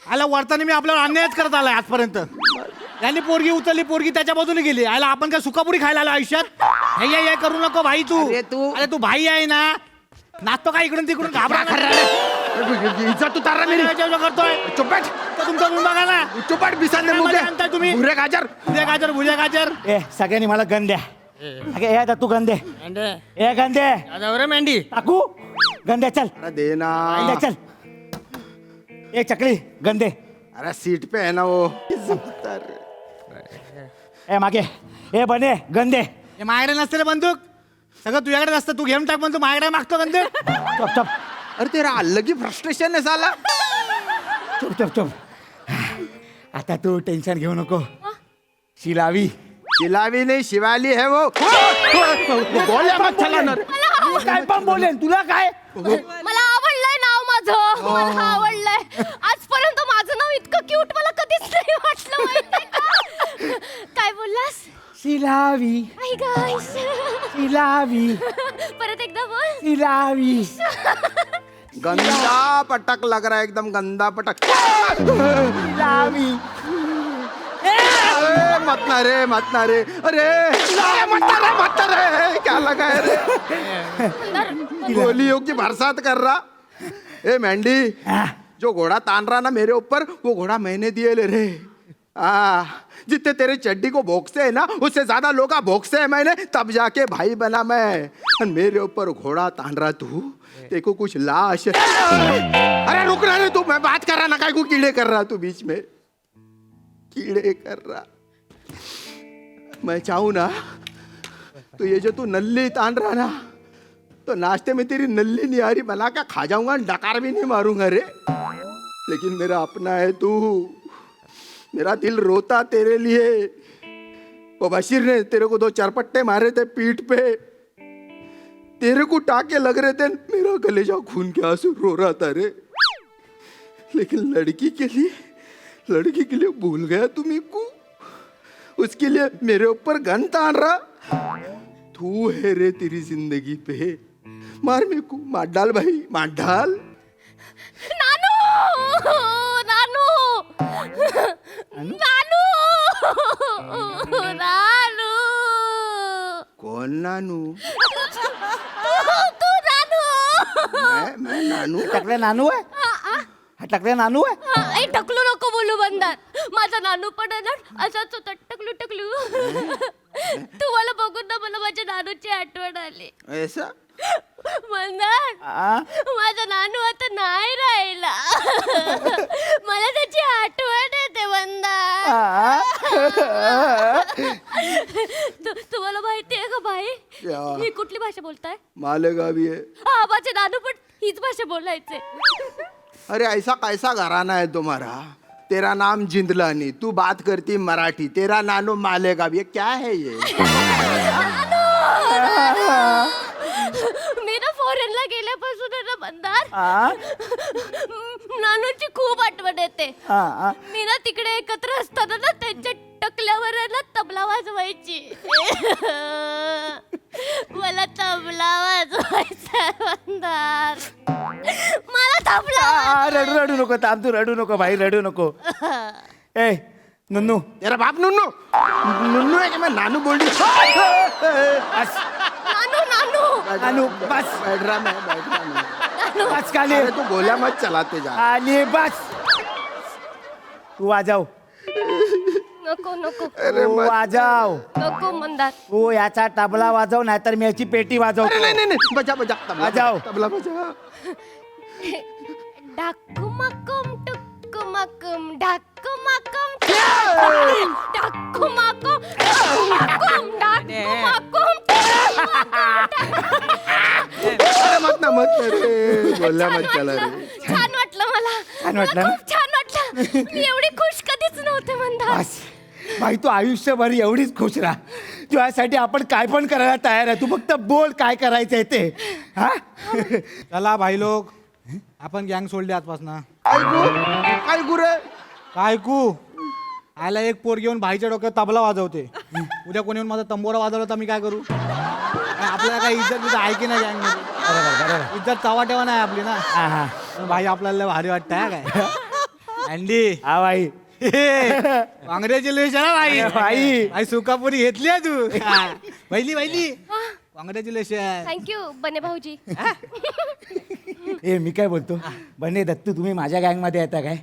आला वर्ताने मी आपल्यावर अन्यायच करत आलाय आजपर्यंत. यांनी पोरगी उचलली, पोरगी त्याच्या बाजूने गेली. आला आपण काय सुकापुरी खायला आलो आयुष्यात? हे करू नको भाई. अरे तू भाई आहे ना, नाचतो का इकडून तिकडून? घाबरा इज्जत उतार मेरी. करतोय. चुपट. तुमचा रूम बघा ना. चुपट बिसाने मुके. तुम्ही भुरे गाजर. भुल्या गाजर. ए सगळ्यांनी मला गन द्या. ए तू गन दे. ए गन दे. मेंढी टाकू गन दे. चल अरे दे ना. गन दे, चल. ए चकली गन दे. अरे सीट पे है ना वो. ए मागे. ए बने गन दे. हे माझ्याकडे नसते रे बंदूक. सगळं तुझ्याकडे असतं. तू घेऊन टाक. पण तू माझ्याकडे मागतो बंदूक. चुप चुप अरे तेरा अलग ही फ्रस्ट्रेशन है साला. चुप चुप चुप. आता तू टेन्शन घेऊ नको. शिलावी शिलावी नहीं शिवाली है वो बोले मत चला ना रे. मी काय पण बोलेन तुला काय मला आवडलंय नाव माझं मला आवडलंय आजपर्यंत माझं नाव इतकं क्यूट मला कधीच नाही वाटलं माहितीये का? काय बोललास शिलावी आई गाईस शिलावी परत एकदा बोल शिलावी गंदा पटक लग रहा है एकदम गंदा पटक. शिलावी अरे मत ना रे अरे मत ना रे क्या लगा है रे गोलियों की बरसात कर रहा. ए मैंडी जो घोड़ा तान रहा ना मेरे ऊपर वो घोड़ा मैंने दिए ले रे. जितने तेरे चड्डी को भोंकते है ना उससे ज्यादा लोग भोंकते है मैंने तब जाके भाई बना मैं. मेरे ऊपर घोड़ा तान रहा तू देखो कुछ लाश. अरे रुक रहा रे तू मैं बात कर रहा ना काय को कीड़े कर रहा तू बीच में कीड़े कर रहा. मैं चाहूं ना तो ये जो तू नल्ली तान रहा ना तो नाश्ते में तेरी नल्ली निहारी बना के खा जाऊंगा डकार भी नहीं मारूंगा रे. लेकिन मेरा अपना है तू मेरा दिल रोता तेरे लिए. वो बशीर ने तेरे को 2 चरपट्टे मारे थे पीठ पे तेरे को टाके लग रहे थे मेरा कलेजा खून के आंसू रो रहा था रे. लेकिन लड़की के लिए भूल गया तुम्ही को उसके लिए मेरे ऊपर गन तान रहा. तू है रे तेरी जिंदगी पे मार मेरे को मार डाल भाई मार डाल. नानू नानू नानू नानू कौन नानू तू नानू मैं नानू टकले नानू आहे हा टकले नानू आहे टकलू नको बोलू बंदार माझा नानू पण आहे ना असाच होता टकलू तू मला बघून ना मला माझ्या नानूची आठवण आली. ऐसा बंदार माझा नानू आता नाही राहिला मला त्याची आठवण येते बंदार. तुम्हाला माहिती आहे का भाई क्या? ही कुठली भाषा बोलताय? मालेगा भी है. हा माझे नानू पण हीच भाषा बोलायचे. अरे ऐसा कैसा घराना है तुम्हारा. तेरा नाम जिंदलानी तू बात करती मराठी तेरा नानू मालेगा भी. ये क्या है ये मी ना फॉरेनला गेल्यापासून आहे ना बंदार नानूची खूप आठवण येते. मी ना तिकडे एकत्र असताना ना त्यांच्या टकल्यावर आहे ना तबला वाजवायची. मला तबला वाजवायचा बंदार मला तबला. रडू नको थांब तू रडू नको भाई रडू नको. ए नन्नू तेरा बाप नुन्नू है कि मैं नानू बोल रही नानू बस बैठ रहा मैं बस खाली अरे तू गोल्या मत चलाते जा. आणि बस तू वाजव नको नको तू वाजव नको मंदार. तू याचा तबला वाजव नाहीतर मी याची पेटी वाजवतो. नहीं बजा तबला बजाओ. तबला बजा. डाकुमाकुम टुकुमाकुम डाकुमाकुम डाकुमाकुम डाकुमाकुम डाकुमाकुम. अरे मत ना रे गोल्या मत चला रे. छान वाटलं मला. छान वाटलं ना? खूप छान वाटलं. मी एवढी खुश कधीच नव्हते मंदार. बस भाई तू आयुष्यभर एवढीच खुश राहा. तुझ्यासाठी आपण काय पण करायला तयार आहे. तू फक्त बोल काय करायचंय ते. हा चला भाई लोक आपण गँग सोडली आजपासून. काय गुरे काय कू आयला एक पोर घेऊन भाईच्या डोक्यात तबला वाजवते. उद्या कोणी येऊन माझा तंबोरा वाजवला तर मी काय करू. आपल्याला काही इज्जत आहे की नाही गँग मध्ये. इज्जत चावा ठेवा नाही आपली ना. पण भाई आपल्याला लय भारी वाटतं हा काय. अँडी हा भाई कॉंग्रॅच्युलेशन भाई भाई. भाई सुकापुरी घेतली आहे तू. पहिली कॉंग्रॅच्युलेशन. थँक्यू बने भाऊजी. ए मी काय बोलतो बने दत्तू तुम्ही माझ्या गँग मध्ये येता काय.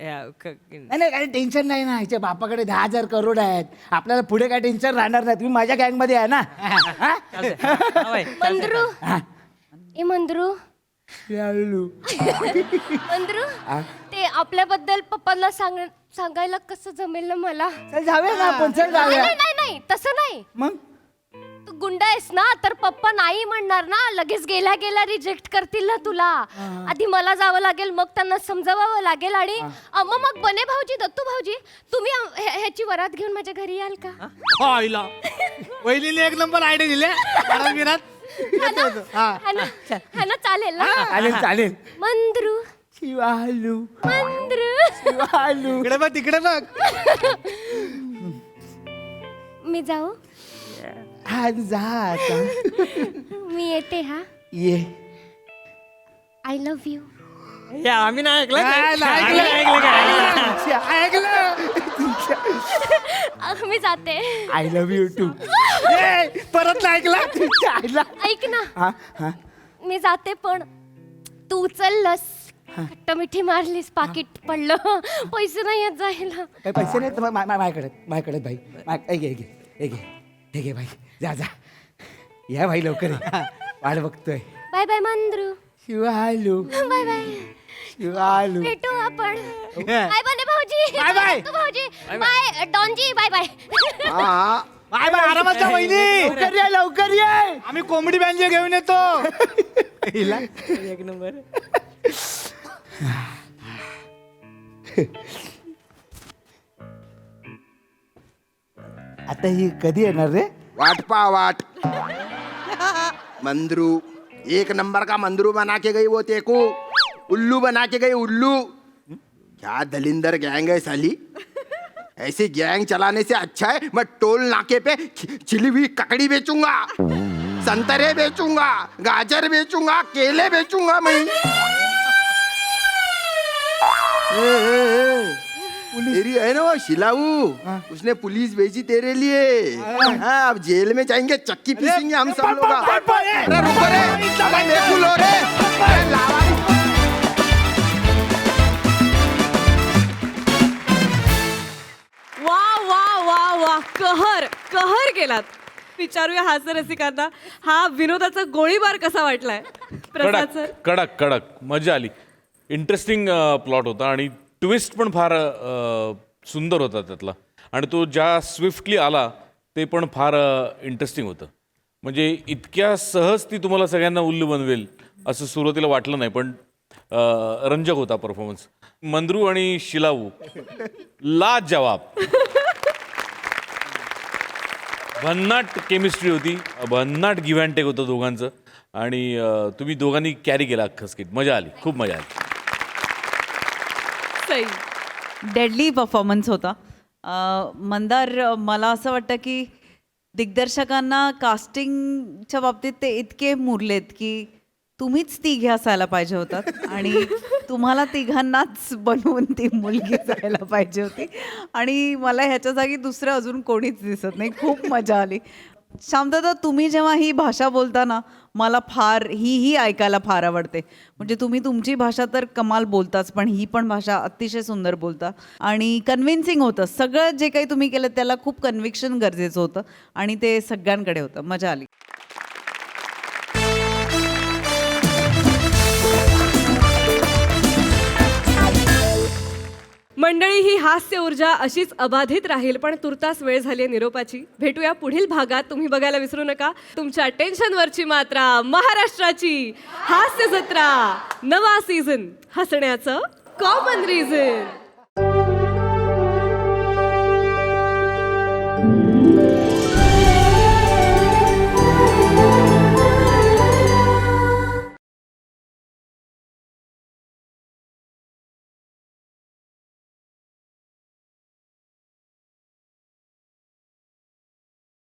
नाही काही टेन्शन नाही ना. ह्याच्या बापाकडे 10,000 करोड आहेत. आपल्याला पुढे काय टेन्शन राहणार नाही. तुम्ही माझ्या गँग मध्ये आहे ना. मंद्रू ए मंद्रू मंद्रू ते आपल्याबद्दल पप्पांना सांगायला कसं जमेल ना मला. चल जाऊया ना आपण. चल जाऊया. नाही तसं नाही. मग तू गुंड आहेस ना तर पप्पा नाही म्हणणार ना, लगेच गेल्या गेल्या रिजेक्ट करतील ना तुला. आधी मला जावं लागेल, मग त्यांना समजावावं लागेल. आणि मग बने भाऊजी, दत्तू भाऊजी, तुम्ही ह्याची वरात घेऊन माझ्या घरी याल का? आईला वहिनीने एक नंबर आयडिया दिले. है ना, चालेल ना? चालेल चालेल. मंद्रू शिवालू मंद्रू शिवालू. इकडे बघ, तिकडे बघ. मी जाऊ? हा जा आता. मी येते. हा, ये. I love you. या, आम्ही नाही ऐकलं काय? मी जाते. I love you too. परत नाही ऐकला. ऐक ना, हा हा. मी जाते पण तू उचललंस, मिठी मारलीस, पाकिट पडलं, पैसे नाही येत जायला. काही पैसे नाहीत माझ्याकडे भाई. हे घे भाई. जा जा. या भाई लवकर ये. वाट बघतोय. Bye bye Mandru. Shivalu bye bye. Shivalu. भेटू आपण. बाय बने भाऊजी. बाय बाय भाऊजी. बाय डॉनजी. Bye bye. बाय बाय, आरामात जा वहिनी. लवकर ये. आम्ही कोंबडी बँजे घेऊन येतो. एक नंबर. आता ही कधी येणार रे? वाट पा वाट. मंदरू एक नंबर का मंदरू बना के गई वो तेको. उल्लू बना के गई उल्लू. क्या दलिंदर गैंग है साली. ऐसी गैंग चलाने से अच्छा है मैं टोल नाके पे छिली हुई ककड़ी बेचूंगा, संतरे बेचूंगा, गाजर बेचूंगा, केले बेचूंगा मैं. तेरी है ना वो शिलाऊ, उसने पुलिस भेजी तेरे लिए. हाँ, अब जेल में जाएंगे, चक्की पीसेंगे हम सब लोग. अरे रुको रे, अरे देखो लो रे. अरे लावारी. वा वा वा वा, कहर कहर केलात. विचारूया हास्य रसिकांना, हा विनोदाचा गोळीबार कसा वाटलाय प्रसाद कडक सर? कडक कडक मजा आली. इंटरेस्टिंग प्लॉट होता आणि ट्विस्ट पण फार सुंदर होता त्यातला. आणि तो ज्या स्विफ्टली आला ते पण फार इंटरेस्टिंग होतं. म्हणजे इतक्या सहज ती तुम्हाला सगळ्यांना उल्लू बनवेल असं सुरुवातीला वाटलं नाही, पण रंजक होता परफॉर्मन्स. मंद्रू आणि शिलाऊ लाजवाब. भन्नाट केमिस्ट्री होती, भन्नाट गिव्ह अँड टेक होतं दोघांचं. आणि तुम्ही दोघांनी कॅरी केला अख्खं स्किट. मजा आली, खूप मजा आली. सई. डेडली परफॉर्मन्स होता. मंदार, मला असं वाटतं की दिग्दर्शकांना कास्टिंगच्या बाबतीत ते इतके मुरलेत की तुम्हीच तिघे असायला पाहिजे होतात आणि तुम्हाला तिघांनाच बनवून ती मुलगी जायला पाहिजे होती. आणि मला ह्याच्या जागी दुसरं अजून कोणीच दिसत नाही. खूप मजा आली. शांतता, तुम्ही जेव्हा ही भाषा बोलता ना, मला फार ही ऐकायला फार आवडते. म्हणजे तुम्ही तुमची भाषा तर कमाल बोलताच, पण ही पण भाषा अतिशय सुंदर बोलता आणि कन्व्हिन्सिंग होतं. सगळं जे काही तुम्ही केलं त्याला खूप कन्व्हिक्शन गरजेचं होतं आणि ते सगळ्यांकडे होतं. मजा आली. मंडळी, ही हास्य ऊर्जा अशीच अबाधित राहील, पण तुर्तास वेळ झाली आहे निरोपाची. भेटूया पुढील भागात. तुम्ही बघायला विसरू नका तुमच्या टेन्शनवरची मात्रा, महाराष्ट्राची हास्य जत्रा, नवा सीझन, हसण्याचं कॉमन रिझन.